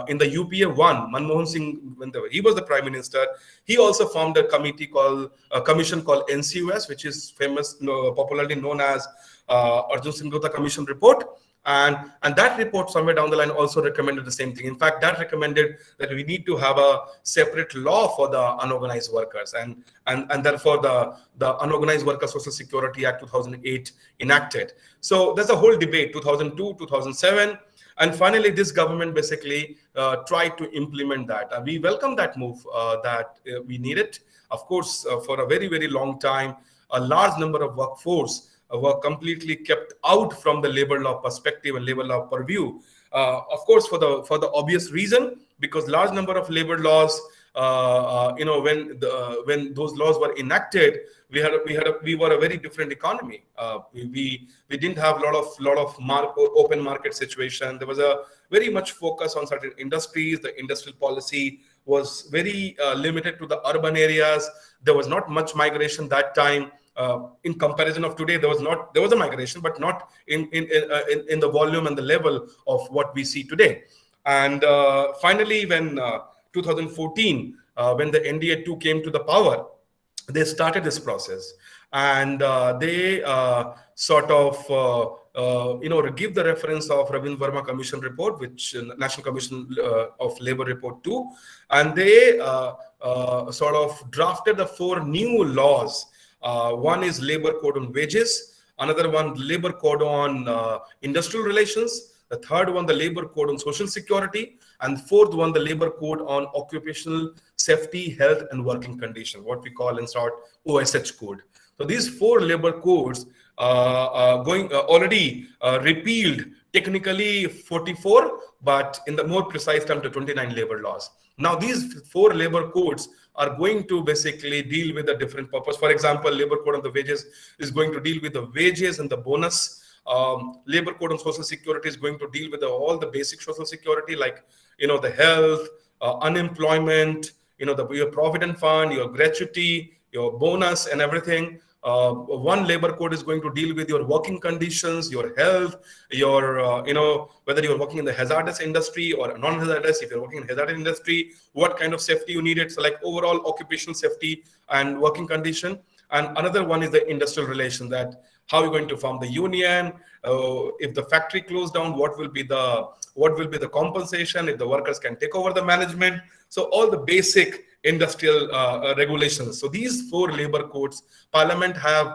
in the UPA 1, Manmohan Singh, when he was the Prime Minister, he also formed a commission called NCUS, which is famous, popularly known as Arjun Singh Commission Report. And that report somewhere down the line also recommended the same thing. In fact, that recommended that we need to have a separate law for the unorganized workers, and therefore the Unorganized Worker Social Security Act 2008 enacted. So there's a whole debate, 2002, 2007. And finally, this government basically tried to implement that. We welcome that move, that we need it. Of course, for a very, very long time, a large number of workforce were completely kept out from the labor law perspective and labor law purview. Of course, for the obvious reason, because large number of labor laws, when those laws were enacted, we were a very different economy. We didn't have a lot of open market situation. There was a very much focus on certain industries. The industrial policy was very limited to the urban areas. There was not much migration that time. In comparison of today, there was a migration, but not in the volume and the level of what we see today. And finally, when 2014, when the NDA2 came to the power, they started this process, and they sort of give the reference of Ravindra Verma Commission report, which National Commission of Labor Report 2, and they sort of drafted the 4 new laws. One is Labor Code on Wages, another one Labor Code on Industrial Relations, the third one the Labor Code on Social Security, and fourth one the Labor Code on Occupational Safety, Health and Working Condition, what we call in short OSH code. So these 4 labor codes already repealed technically 44, but in the more precise term to 29 labor laws. Now these 4 labor codes are going to basically deal with a different purpose. For example, Labor Code on the Wages is going to deal with the wages and the bonus. Labor Code on Social Security is going to deal with all the basic social security, like the health, unemployment, your provident fund, your gratuity, your bonus, and everything. One labor code is going to deal with your working conditions, your health, your whether you're working in the hazardous industry or non-hazardous. If you're working in hazardous industry, what kind of safety you needed. So like overall occupational safety and working condition. And another one is the industrial relation, that how you're going to form the union. If the factory closed down, what will be the compensation if the workers can take over the management. So all the basic industrial regulations. So these 4 labor codes, Parliament has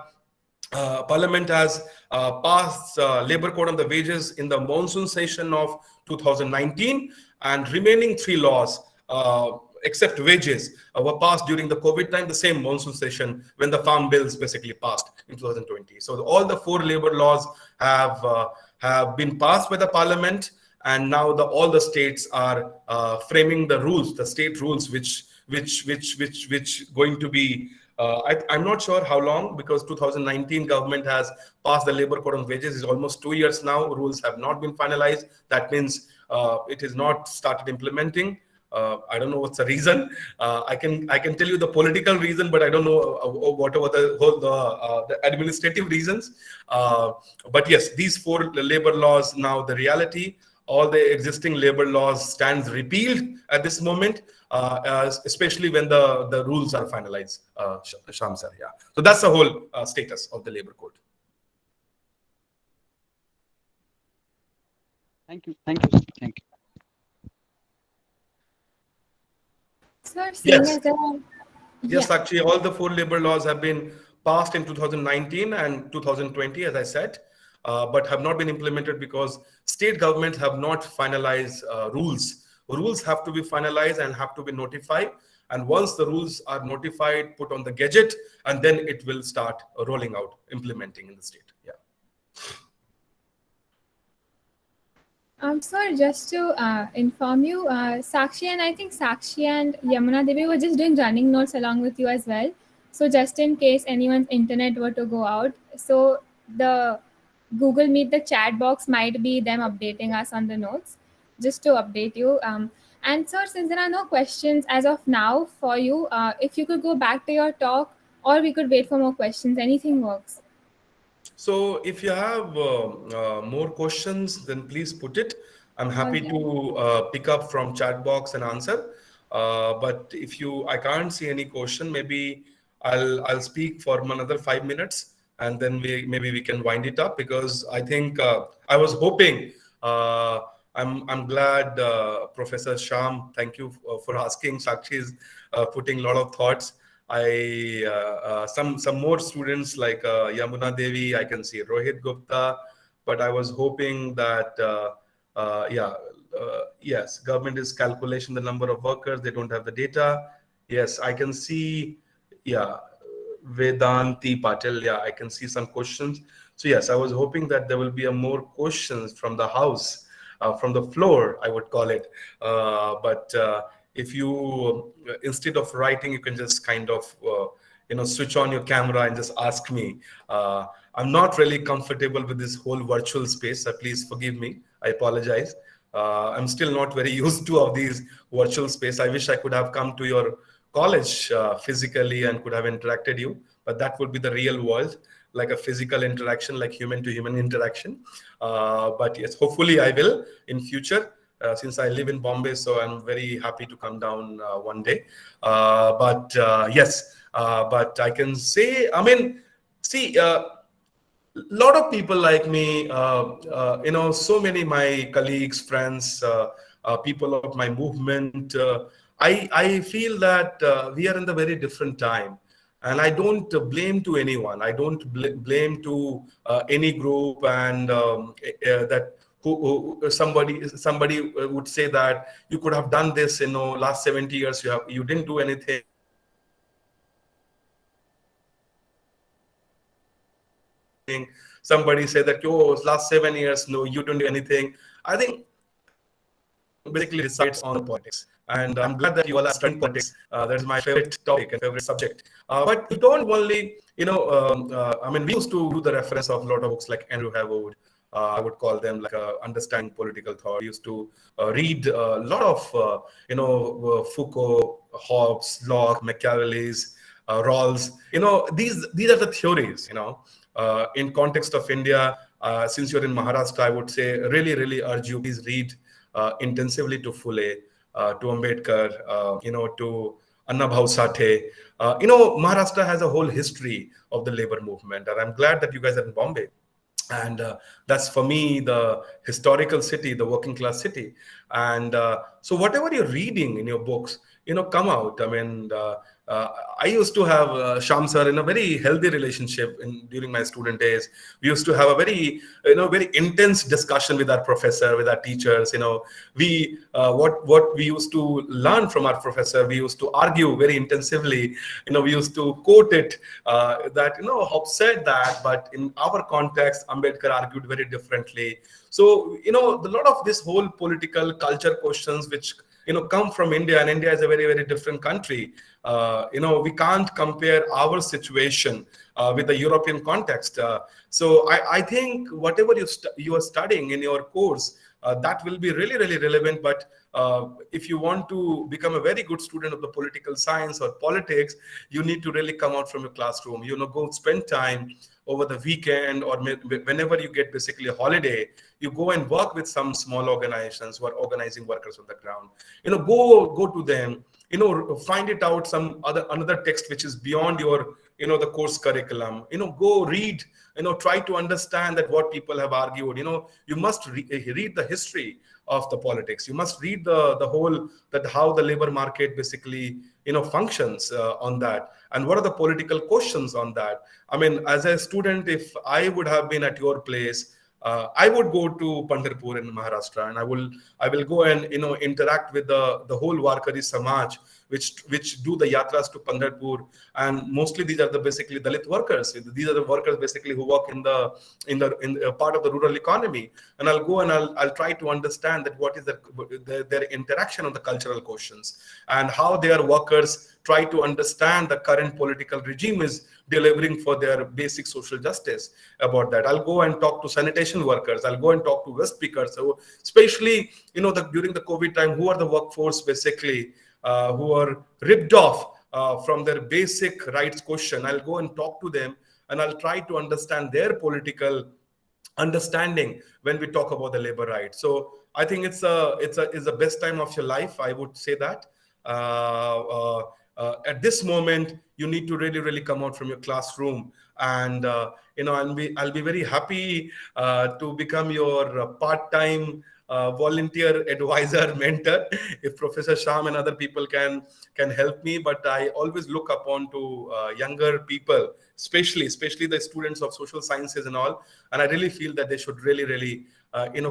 passed Labor Code on the Wages in the monsoon session of 2019, and remaining 3 laws, except wages, were passed during the COVID time, the same monsoon session when the farm bills basically passed in 2020. So all the 4 labor laws have been passed by the Parliament, and now all the states are framing the rules, the state rules, which going to be. I'm not sure how long, because 2019 government has passed the Labor Code on Wages. It's almost 2 years now. Rules have not been finalized. That means it is not started implementing. I don't know what's the reason. I can tell you the political reason, but I don't know whatever the administrative reasons. But yes, these 4 labor laws, now the reality, all the existing labor laws stands repealed at this moment, especially when the rules are finalized. Sham sir, yeah. So that's the whole status of the labor code. Thank you. Thank you. Thank you. Sir, Yes. Yes, actually, all the 4 labor laws have been passed in 2019 and 2020, as I said, but have not been implemented because state governments have not finalized rules. Rules have to be finalized and have to be notified. And once the rules are notified, put on the gadget, and then it will start rolling out, implementing in the state. Yeah. Sir, just to inform you, Sakshi and Yamuna Devi were just doing running notes along with you as well. So just in case anyone's internet were to go out, so the Google Meet, the chat box might be them updating us on the notes, just to update you. And sir, since there are no questions as of now for you, if you could go back to your talk, or we could wait for more questions, anything works. So if you have more questions, then please put it. I'm happy to pick up from chat box and answer. But if I can't see any question, maybe I'll speak for another 5 minutes, and then maybe we can wind it up, because I think I was hoping. I'm glad, Professor Sham. Thank you for asking. Sakshi is putting a lot of thoughts. Some more students like Yamuna Devi. I can see Rohit Gupta, but I was hoping that yes, government is calculation the number of workers. They don't have the data. Yes, I can see. Yeah, Vedanti Patel. Yeah, I can see some questions. So yes, I was hoping that there will be a more questions from the house, from the floor, I would call it. But if you, instead of writing, you can just kind of, switch on your camera and just ask me. I'm not really comfortable with this whole virtual space. Please forgive me. I apologize. I'm still not very used to of these virtual space. I wish I could have come to your college physically and could have interacted you, but that would be the real world, like a physical interaction, like human to human interaction. But yes, hopefully I will in future, since I live in Bombay, so I'm very happy to come down one day. But I can say, I mean, see, lot of people like me, so many my colleagues, friends, people of my movement, I feel that we are in the very different time, and I don't blame to anyone. I don't blame to any group, and that somebody would say that you could have done this, last 70 years you didn't do anything. Somebody say that, last 7 years, no, you don't do anything. I think basically decides on politics. And I'm glad that you all are studying politics. That is my favorite topic and favorite subject. But you don't only, I mean, we used to do the reference of a lot of books like Andrew Havood. I would call them like understanding political thought. We used to read a lot of, Foucault, Hobbes, Locke, Machiavelli's, Rawls. These are the theories, in context of India. Since you're in Maharashtra, I would say really, really urge you, please read intensively to Phule, to Ambedkar, to Annabhau Sathe. Maharashtra has a whole history of the labor movement, and I'm glad that you guys are in Bombay. And that's for me the historical city, the working class city. And so whatever you're reading in your books, come out. I mean, I used to have Sham sir in a very healthy relationship during my student days. We used to have a very, very intense discussion with our professor, with our teachers. We what we used to learn from our professor, we used to argue very intensively. We used to quote it that Hobbes said that, but in our context, Ambedkar argued very differently. So a lot of this whole political culture questions which come from India, and India is a very, very different country. We can't compare our situation with the European context. So I think whatever you are studying in your course, that will be really, really relevant. But if you want to become a very good student of the political science or politics, you need to really come out from your classroom. Go spend time over the weekend, or whenever you get basically a holiday, you go and work with some small organizations who are organizing workers on the ground. Go to them. Find it out, another text which is beyond your the course curriculum. Go read. Try to understand that what people have argued. You must read the history of the politics. You must read the whole, that how the labor market basically functions on that, and what are the political questions on that. I mean, as a student, if I would have been at your place, I would go to Pandharpur in Maharashtra, and I will go and interact with the whole Warkari Samaj, which do the yatras to Pandharpur, and mostly these are basically Dalit workers. These are the workers basically who work in the part of the rural economy, and I'll go and I'll try to understand that what is their interaction on the cultural questions, and how their workers try to understand the current political regime is delivering for their basic social justice about that. I'll go and talk to sanitation workers. I'll go and talk to waste pickers. So especially, during the COVID time, who are the workforce basically who are ripped off from their basic rights question. I'll go and talk to them, and I'll try to understand their political understanding when we talk about the labor rights. So I think it's the best time of your life. I would say that. at this moment, you need to really, really come out from your classroom. And, I'll be very happy to become your part-time volunteer advisor mentor if Professor Sham and other people can help me. But I always look upon to younger people, especially the students of social sciences and all, and I really feel that they should really, really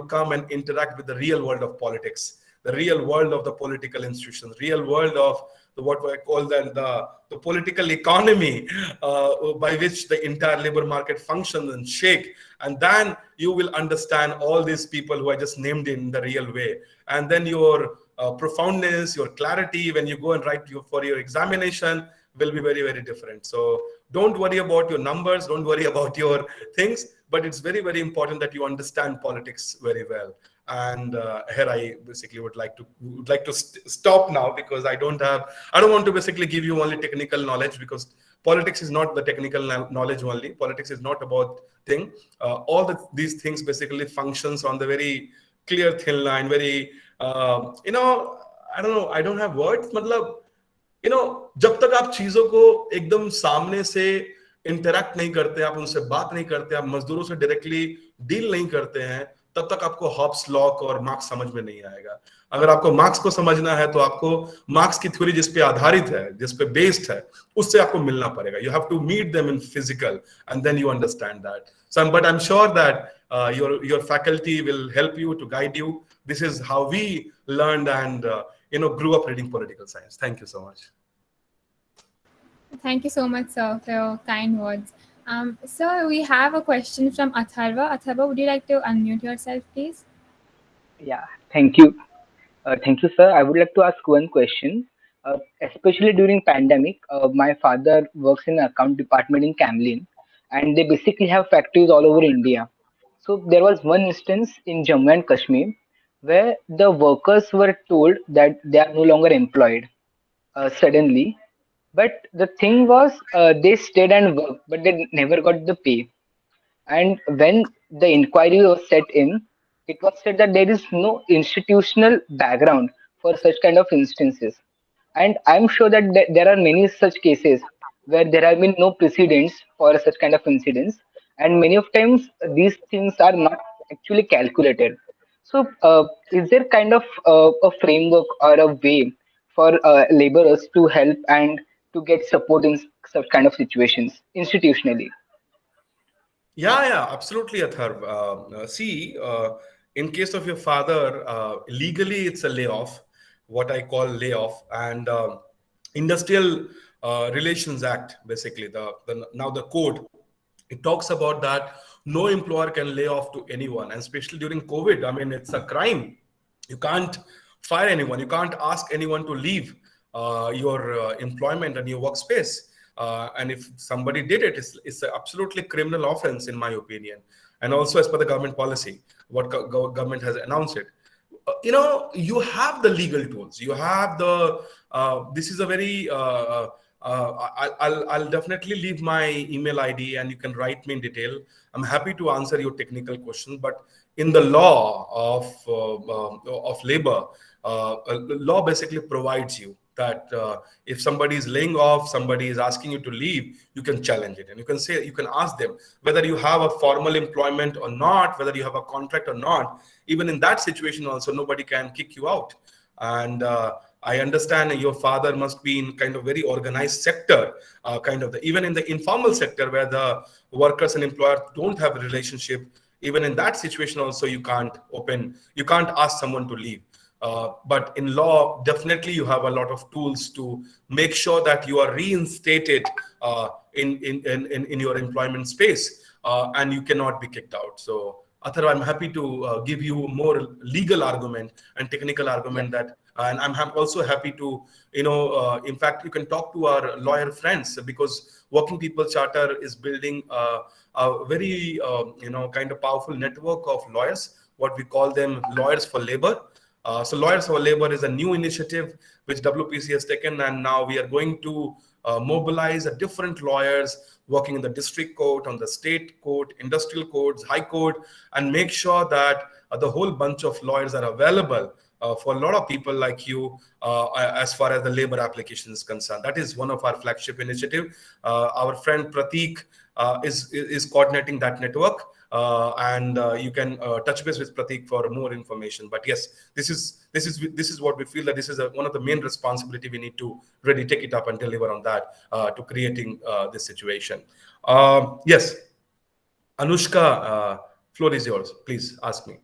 come and interact with the real world of politics, the real world of the political institutions, real world of what I call the political economy by which the entire labor market functions and shake. And then you will understand all these people who I just named in the real way. And then your profoundness, your clarity when you go and write for your examination will be very, very different. So don't worry about your numbers, don't worry about your things, but it's very, very important that you understand politics very well. And here I basically would like to stop now, because I don't want to basically give you only technical knowledge, because politics is not the technical knowledge only. Politics is not about thing. These things basically functions on the very clear thin line, very I don't know, I don't have words. मतलब जब तक आप चीजों को एकदम सामने से interact नहीं करते, आप उनसे बात नहीं करते, आप मजदूरों से डायरेक्टली डील नहीं करते हैं, तब तक आपको हॉब्स लॉक और मार्क्स समझ में नहीं आएगा. अगर आपको मार्क्स को समझना है तो आपको मार्क्स की थ्योरी जिस पे आधारित है, जिस पे बेस्ड है, उससे आपको मिलना पड़ेगा. You have to meet them in physical and then you understand that. So, but I'm sure that your faculty will help you to guide you. This is how we learned and grew up reading political science. Thank you so much. Thank you so much, sir, for your kind words. Sir, we have a question from Atharva. Atharva, would you like to unmute yourself, please? Yeah, thank you. Thank you, sir. I would like to ask one question. Especially during pandemic, my father works in account department in Camlin, and they basically have factories all over India. So there was one instance in Jammu and Kashmir where the workers were told that they are no longer employed suddenly. But the thing was, they stayed and worked, but they never got the pay. And when the inquiry was set in, it was said that there is no institutional background for such kind of instances. And I'm sure that there are many such cases where there have been no precedents for such kind of incidents. And many of times these things are not actually calculated. So is there kind of a framework or a way for laborers to help and to get support in such kind of situations institutionally? Yeah, absolutely, Atharv. See, in case of your father, legally it's a layoff, what I call layoff, and Industrial Relations Act, basically, now the code, it talks about that no employer can lay off to anyone, and especially during COVID. I mean, it's a crime. You can't fire anyone. You can't ask anyone to leave your employment and your workspace. And if somebody did it, it's an absolutely criminal offense, in my opinion. And also, as per the government policy, what government has announced it. You have the legal tools. You have the. This is a very. I'll definitely leave my email ID, and you can write me in detail. I'm happy to answer your technical question. But in the law of labor, law basically provides you that if somebody is laying off, somebody is asking you to leave, you can challenge it. And you can ask them whether you have a formal employment or not, whether you have a contract or not. Even in that situation also, nobody can kick you out. And I understand your father must be in kind of very organized sector, even in the informal sector where the workers and employer don't have a relationship. Even in that situation also, you can't ask someone to leave. But in law, definitely you have a lot of tools to make sure that you are reinstated in your employment space, and you cannot be kicked out. So, Athar, I'm happy to give you more legal argument and technical argument and I'm also happy to, in fact, you can talk to our lawyer friends, because Working People Charter is building a very, kind of powerful network of lawyers, what we call them lawyers for labor. So Lawyers for Labor is a new initiative which WPC has taken, and now we are going to mobilize different lawyers working in the district court, on the state court, industrial courts, high court, and make sure that the whole bunch of lawyers are available for a lot of people like you as far as the labor application is concerned. That is one of our flagship initiative. Our friend Prateek is coordinating that network, and you can touch base with Prateek for more information. But yes, this is what we feel that this is one of the main responsibility we need to really take it up and deliver on that to creating this situation. Yes, Anushka, floor is yours. Please ask me.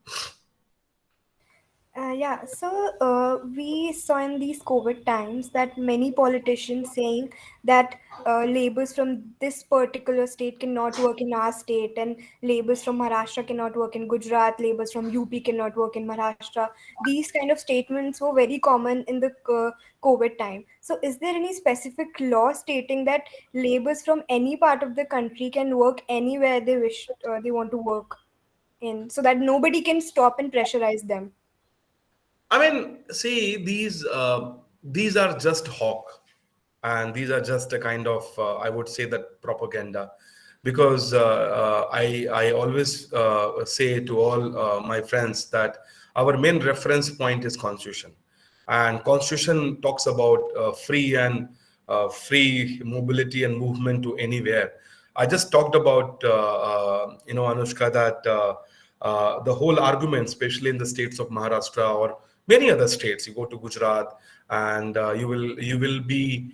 Yeah, so we saw in these COVID times that many politicians saying that laborers from this particular state cannot work in our state, and laborers from Maharashtra cannot work in Gujarat, laborers from UP cannot work in Maharashtra. These kind of statements were very common in the COVID time. So, is there any specific law stating that laborers from any part of the country can work anywhere they wish they want to work in, so that nobody can stop and pressurize them? I mean, see, these are just hawk, and these are just a kind of I would say that propaganda, because I always say to all my friends that our main reference point is Constitution, and Constitution talks about free mobility and movement to anywhere. I just talked about Anushka, that the whole argument, especially in the states of Maharashtra or many other states, you go to Gujarat, and you will be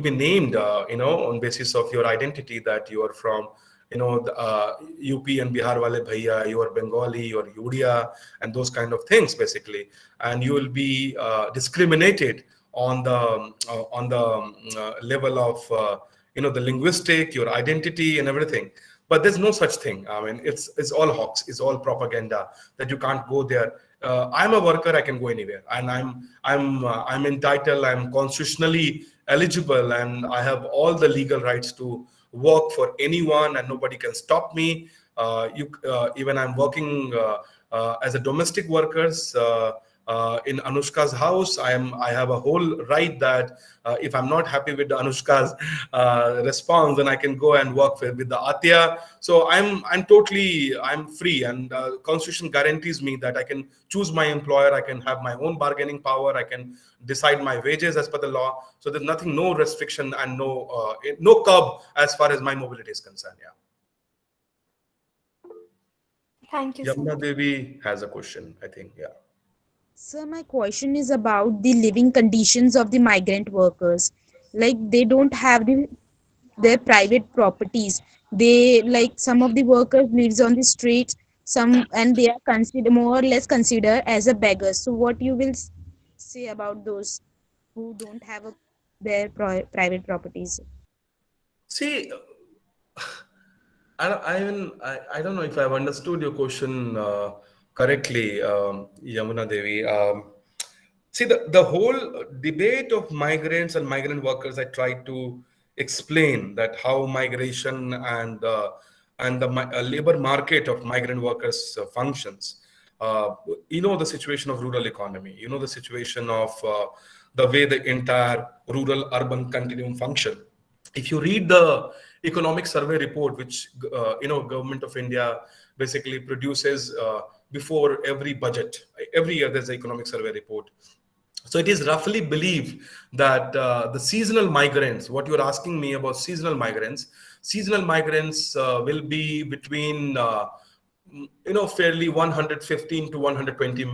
named on basis of your identity, that you are from UP and Bihar wale bhaiya, you are Bengali, you are Udia, and those kind of things basically, and you will be discriminated on the level of the linguistic, your identity and everything. But there's no such thing. I mean, it's all hawks, it's all propaganda that you can't go there. I'm a worker, I can go anywhere, and I'm entitled, I'm constitutionally eligible, and I have all the legal rights to work for anyone, and nobody can stop me. Even I'm working as a domestic workers in Anushka's house. I have a whole right that if I'm not happy with Anushka's response, then I can go and work with the Atya. So I'm free, and Constitution guarantees me that I can choose my employer, I can have my own bargaining power, I can decide my wages as per the law. So there's nothing, no restriction and no curb as far as my mobility is concerned. Yeah. Thank you, sir. Yamuna Devi has a question, I think. Yeah. So my question is about the living conditions of the migrant workers. Like they don't have their private properties. They, like, some of the workers lives on the streets, and they are considered more or less considered as a beggars. So what you will say about those who don't have their private properties? See, I don't know if I've understood your question correctly, Yamuna Devi. See, the whole debate of migrants and migrant workers, I tried to explain that how migration and the labor market of migrant workers functions. The situation of rural economy. The situation of the way the entire rural-urban continuum function. If you read the economic survey report, which Government of India basically produces before every budget, every year there's an economic survey report. So it is roughly believed that the seasonal migrants, what you're asking me about seasonal migrants will be between fairly 115 to 120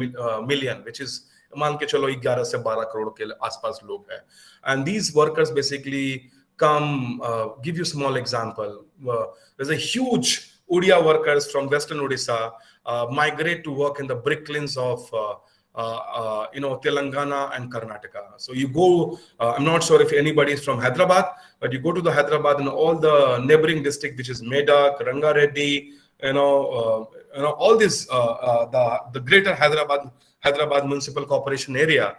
million, which is मान के चलो 11 से 12 करोड़ के आसपास लोग हैं. And these workers basically come, give you a small example. There's a huge Odia workers from Western Odisha migrate to work in the bricklines of Telangana and Karnataka. So you go, I'm not sure if anybody is from Hyderabad, but you go to the Hyderabad and all the neighboring district, which is Medak, Rangareddy, all this, the greater Hyderabad Municipal Corporation area,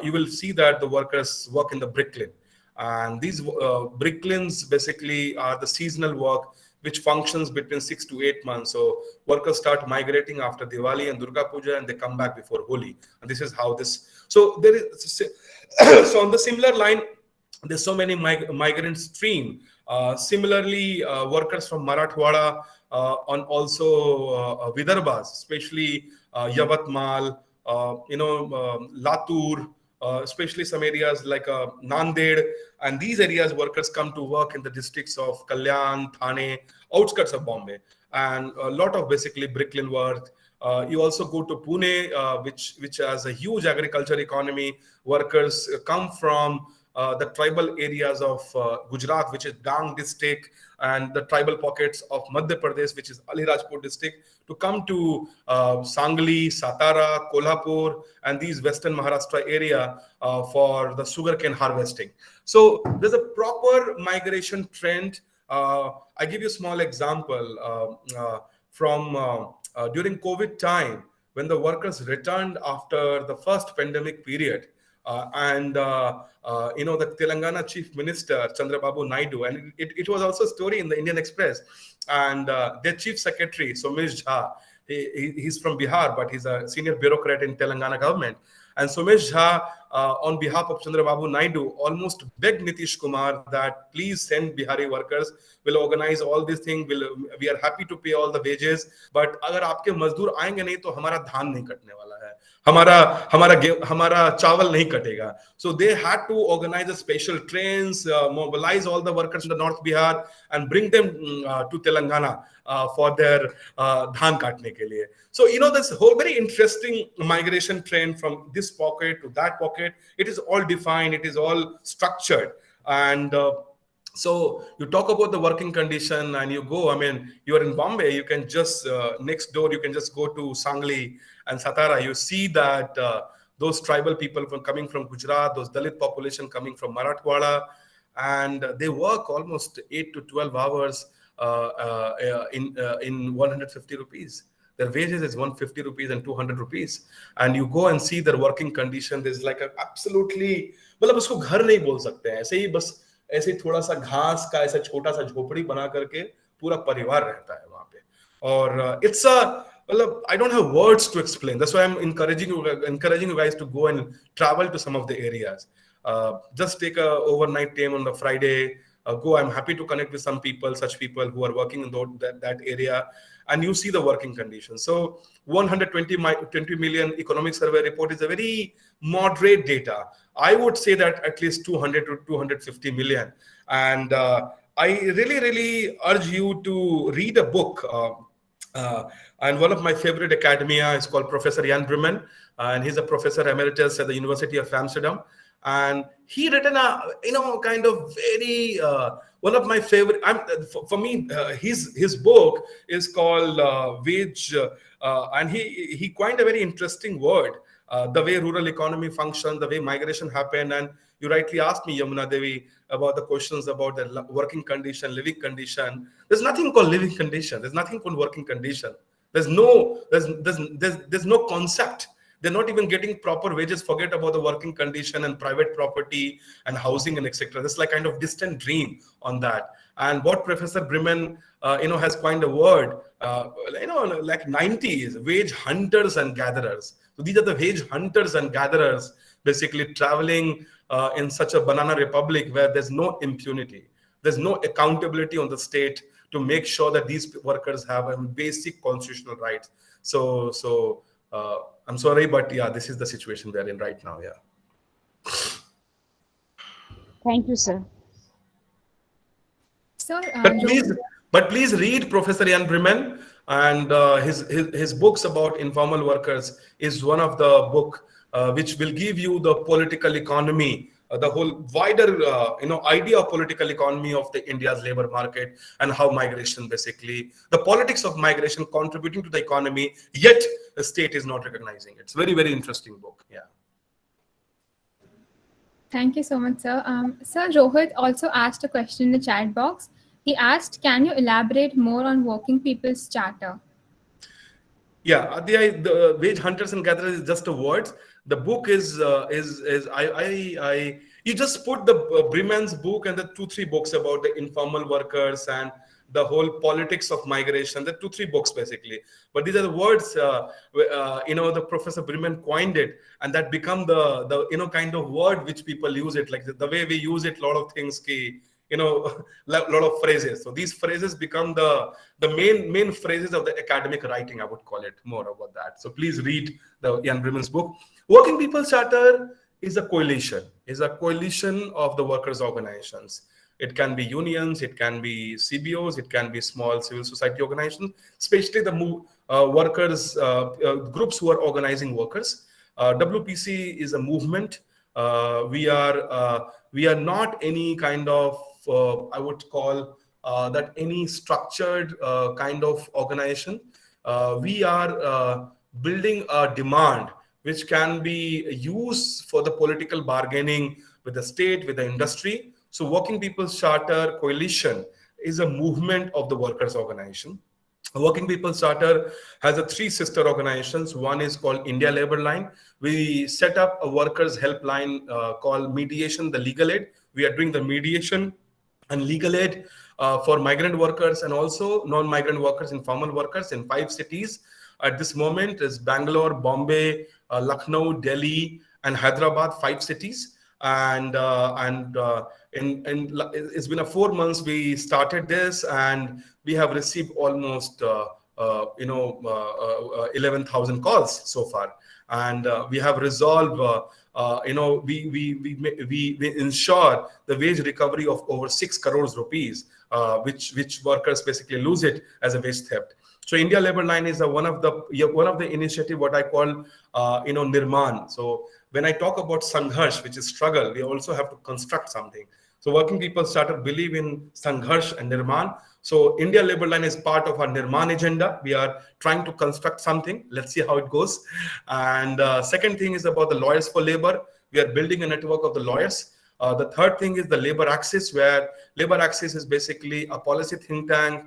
you will see that the workers work in the bricklane. And these bricklines basically are the seasonal work which functions between 6 to 8 months. So workers start migrating after Diwali and Durga Puja, and they come back before Holi. And this is how this. So there is. So on the similar line, there's so many migrant stream. Similarly, workers from Marathwada on also Vidarbhas, especially Yavatmal, Latur, especially some areas like Nanded, and these areas workers come to work in the districts of Kalyan, Thane, outskirts of Bombay, and a lot of basically Brooklyn work. You also go to Pune, which has a huge agriculture economy. Workers come from the tribal areas of Gujarat, which is Dang district, and the tribal pockets of Madhya Pradesh, which is Alirajpur district, to come to Sangli, Satara, Kolhapur, and these western Maharashtra area for the sugarcane harvesting. So there's a proper migration trend. I give you a small example from during COVID time, when the workers returned after the first pandemic period. The Telangana Chief Minister Chandrababu Naidu, and it was also a story in the Indian Express, and their Chief Secretary Somesh Jha, he's from Bihar, but he's a senior bureaucrat in Telangana government. And Somesh Jha, on behalf of Chandrababu Naidu, almost begged Nitish Kumar that please send Bihari workers. We'll organize all these things. We are happy to pay all the wages. But अगर आपके मजदूर आएंगे नहीं तो हमारा धान नहीं कटने वाला है. हमारा चावल नहीं कटेगा. So they had to organize a special trains, mobilize all the workers in the North Bihar and bring them to Telangana for their dhan काटने के लिए. So, this whole very interesting migration trend from this pocket to that pocket. It is all defined. It is all structured. And so you talk about the working condition and you go, you are in Bombay, you can just, next door, you can just go to Sangli and Satara. You see that those tribal people coming from Gujarat, those Dalit population coming from Marathwada, and they work almost 8 to 12 hours in 150 rupees. Their wages is 150 rupees and 200 rupees. And you go and see their working condition. There's like a absolutely, मतलब उसको घर नहीं बोल सकते हैं. ऐसे ही बस ऐसे ही थोड़ा सा घास का ऐसा छोटा सा झोपड़ी बना करके पूरा परिवार रहता है वहाँ पे. और it's a, well, I don't have words to explain. That's why I'm encouraging you guys to go and travel to some of the areas. Just take a overnight time on the Friday. Go. I'm happy to connect with some people, such people who are working in that area, and you see the working conditions. So 120 million economic survey report is a very moderate data. I would say that at least 200 to 250 million. And I really urge you to read a book. And one of my favorite academia is called Professor Jan Bremen, and he's a professor emeritus at the University of Amsterdam. And he written a, kind of very, one of my favorite, for me, his book is called Wage, and he coined a very interesting word, the way rural economy functions, the way migration happened. And you rightly asked me, Yamuna Devi, about the questions about the working condition, living condition. There's nothing called living condition. There's nothing called working condition. There's no concept. They're not even getting proper wages. Forget about the working condition and private property and housing and etc. This is like kind of distant dream on that. And what Professor Bremen, has coined a word, like 90s, wage hunters and gatherers. So these are the wage hunters and gatherers, basically traveling in such a banana republic where there's no impunity. There's no accountability on the state to make sure that these workers have a basic constitutional rights. So I'm sorry, but yeah, this is the situation we're in right now. Yeah. Thank you, sir. So, but please read Professor Jan Bremen, and his books about informal workers is one of the book which will give you the political economy, the whole wider idea of political economy of the India's labor market, and how migration, basically the politics of migration contributing to the economy, yet the state is not recognizing it. It's very interesting book. Yeah. Thank you so much, sir. Sir Rohit also asked a question in the chat box. He asked, can you elaborate more on Working People's Charter? Yeah, the wage hunters and gatherers is just a word. The book is you just put the Bremen's book and the 2-3 books about the informal workers and the whole politics of migration. The 2-3 books basically, but these are the words the Professor Bremen coined it, and that become the kind of word which people use it, like the way we use it. A lot of things, lot of phrases. So these phrases become the main phrases of the academic writing, I would call it more about that. So please read the Ian Bremen's book. Working People's Charter is a coalition of the workers' organizations. It can be unions, it can be CBOs, it can be small civil society organizations, especially the workers groups who are organizing workers. WPC is a movement. We are not any kind of I would call that any structured kind of organization. We are building a demand which can be used for the political bargaining with the state, with the industry. So Working People's Charter Coalition is a movement of the workers' organization. Working People's Charter has three sister organizations. One is called India Labour Line. We set up a workers' helpline called Mediation, the Legal Aid. We are doing the mediation and legal aid for migrant workers and also non-migrant workers, informal workers in 5 cities. At this moment is Bangalore, Bombay, Lucknow, Delhi, and Hyderabad, 5 cities. And it's been 4 months we started this, and we have received almost 11,000 calls so far, and we have resolved we ensure the wage recovery of over 6 crores rupees, which workers basically lose it as a wage theft. So India Labour Line is one of the initiative what I call Nirman. So when I talk about Sangharsh, which is struggle, we also have to construct something. So Working People's Charter believe in Sangharsh and Nirman. So India Labour Line is part of our Nirman agenda. We are trying to construct something. Let's see how it goes. And second thing is about the Lawyers for Labour. We are building a network of the lawyers. The third thing is the Labour Axis, where Labour Axis is basically a policy think tank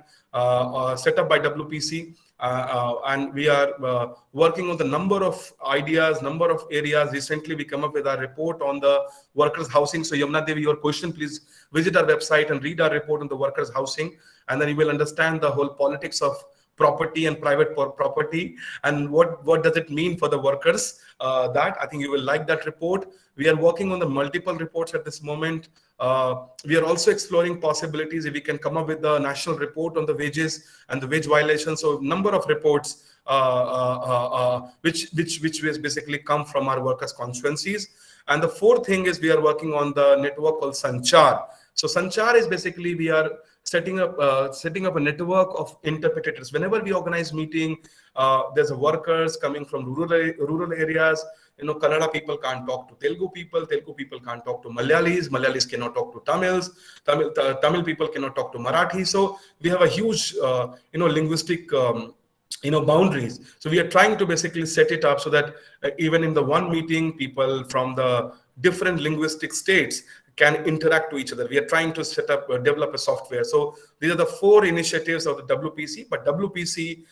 set up by WPC. And we are working on the number of ideas, number of areas. Recently, we come up with a report on the workers' housing. So Yamuna Devi, your question, please visit our website and read our report on the workers' housing. And then you will understand the whole politics of property and private property and what does it mean for the workers. That I think you will like that report. We are working on the multiple reports at this moment. We are also exploring possibilities if we can come up with a national report on the wages and the wage violations. So number of reports which basically come from our workers' constituencies. And the fourth thing is we are working on the network called Sanchar. So Sanchar is basically we are setting up a network of interpreters. Whenever we organize meeting, there's a workers coming from rural areas. Kannada people can't talk to Telugu people can't talk to Malayalis cannot talk to Tamils, Tamil people cannot talk to Marathi. So we have a huge linguistic boundaries. So we are trying to basically set it up so that even in the one meeting, people from the different linguistic states can interact to each other. We are trying to develop a software. So these are the 4 initiatives of the WPC. But WPC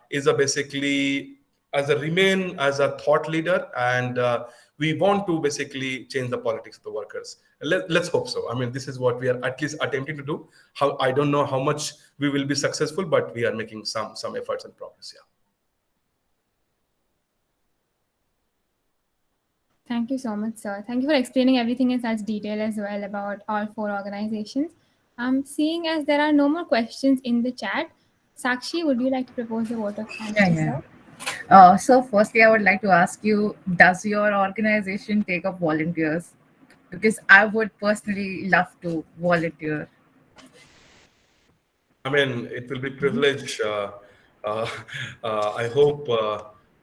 is basically remain as a thought leader, and we want to basically change the politics of the workers. Let's hope so. I mean, this is what we are at least attempting to do. I don't know how much we will be successful, but we are making some efforts and progress. Yeah. Thank you so much, sir. Thank you for explaining everything in such detail as well about all 4 organizations. Seeing as there are no more questions in the chat, Sakshi, would you like to propose a vote of thanks, sir? So firstly, I would like to ask you, does your organization take up volunteers? Because I would personally love to volunteer. I mean, it will be privilege. I hope.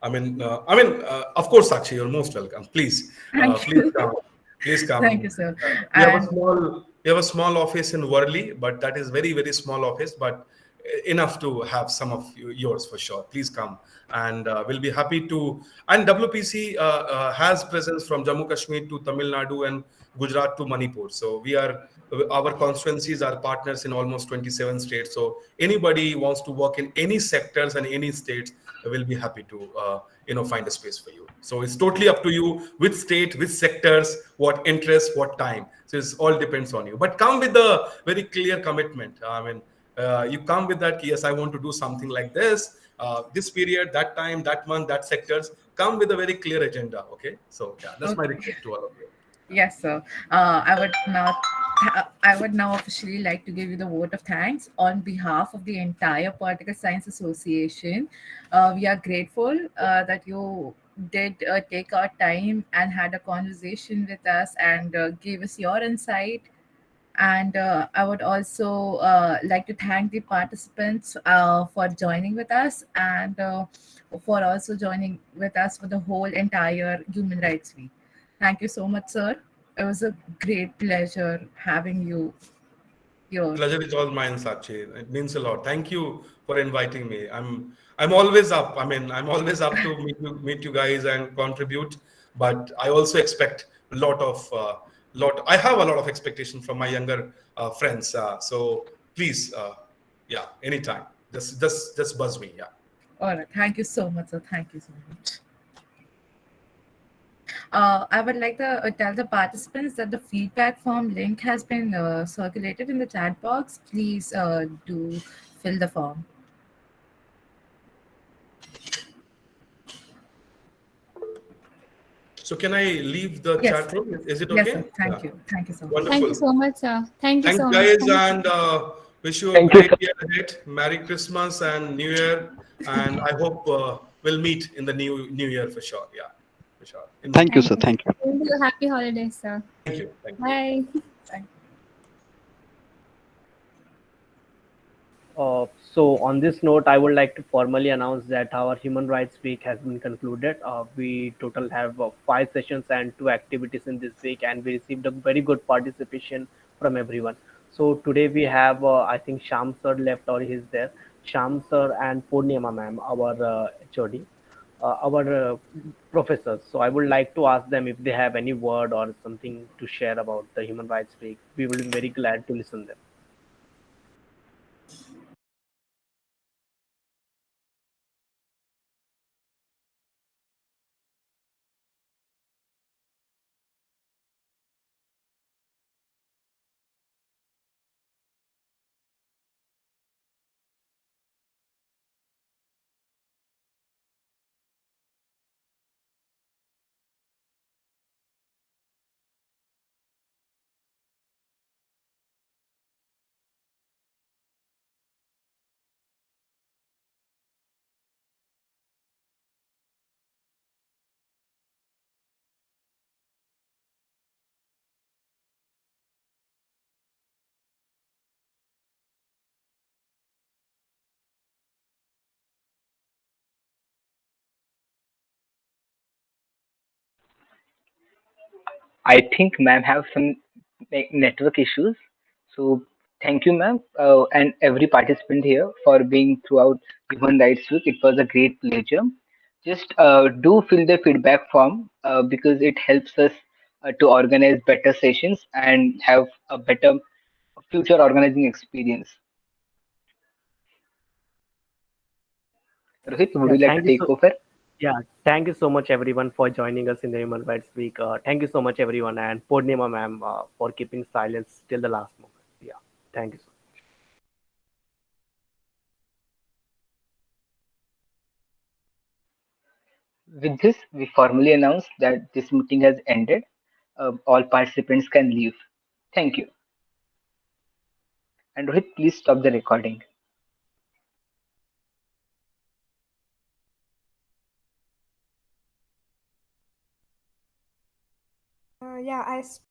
Of course, Sakshi, you're most welcome. Please, please come. Please come. Thank you, sir. We have a small office in Worli, but that is very, very small office, but enough to have some of yours for sure. Please come, and we'll be happy to. And WPC has presence from Jammu Kashmir to Tamil Nadu and Gujarat to Manipur. So our constituencies are partners in almost 27 states. So anybody wants to work in any sectors and any states, we'll be happy to find a space for you. So it's totally up to you which state, which sectors, what interests, what time. So it all depends on you. But come with a very clear commitment. I mean, you come with that, yes, I want to do something like this, this period, that time, that month, that sectors. Come with a very clear agenda, okay? So yeah, that's my request to all of you. Yes, sir. I would now officially like to give you the vote of thanks on behalf of the entire Political Science Association. We are grateful that you did take our time and had a conversation with us and gave us your insight. And I would also like to thank the participants for joining with us and for also joining with us for the whole entire Human Rights Week. Thank you so much, sir. It was a great pleasure having you here. Pleasure is all mine, Sachi. It means a lot. Thank you for inviting me. I'm always up. I mean, I'm always up to meet you guys and contribute. But I also expect a lot of lot. I have a lot of expectation from my younger friends. So please, yeah, anytime. Just buzz me. Yeah. All right. Thank you so much, sir. Thank you so much. I would like to tell the participants that the feedback form link has been circulated in the chat box. Please do fill the form. So can I leave the Yes, chat sir. room? Is it Yes, sir. okay? Yeah. Thank you. Thank you so much. Thank you Wonderful. so much, sir. Thank you Thanks, so much. guys, Thank you. and wish you a Thank you, great sir. year ahead. Merry Christmas and New Year, and I hope we'll meet in the new year for sure. Yeah, for sure. Thank you, Thank sir. you. Thank you. Same to you. Happy holidays, sir. Thank you. Thank you. Bye. Thank So on this note, I would like to formally announce that our Human Rights Week has been concluded. We total have 5 sessions and 2 activities in this week, and we received a very good participation from everyone. So today we have, I think Sham sir left or he's there. Sham sir and Purnima ma'am, our HOD, our professors. So I would like to ask them if they have any word or something to share about the Human Rights Week. We will be very glad to listen them. I think ma'am have some network issues. So thank you, ma'am, and every participant here for being throughout Human Rights Week. It was a great pleasure. Just do fill the feedback form because it helps us to organize better sessions and have a better future organizing experience. Rohit, would Yeah, you like to thank you take so. over? Yeah, thank you so much everyone for joining us in the Human Rights Week. Thank you so much everyone and Purnima ma'am for keeping silence till the last moment. Yeah, thank you so much. With this, we formally announce that this meeting has ended. All participants can leave. Thank you. And Rohit, please stop the recording. Yeah, I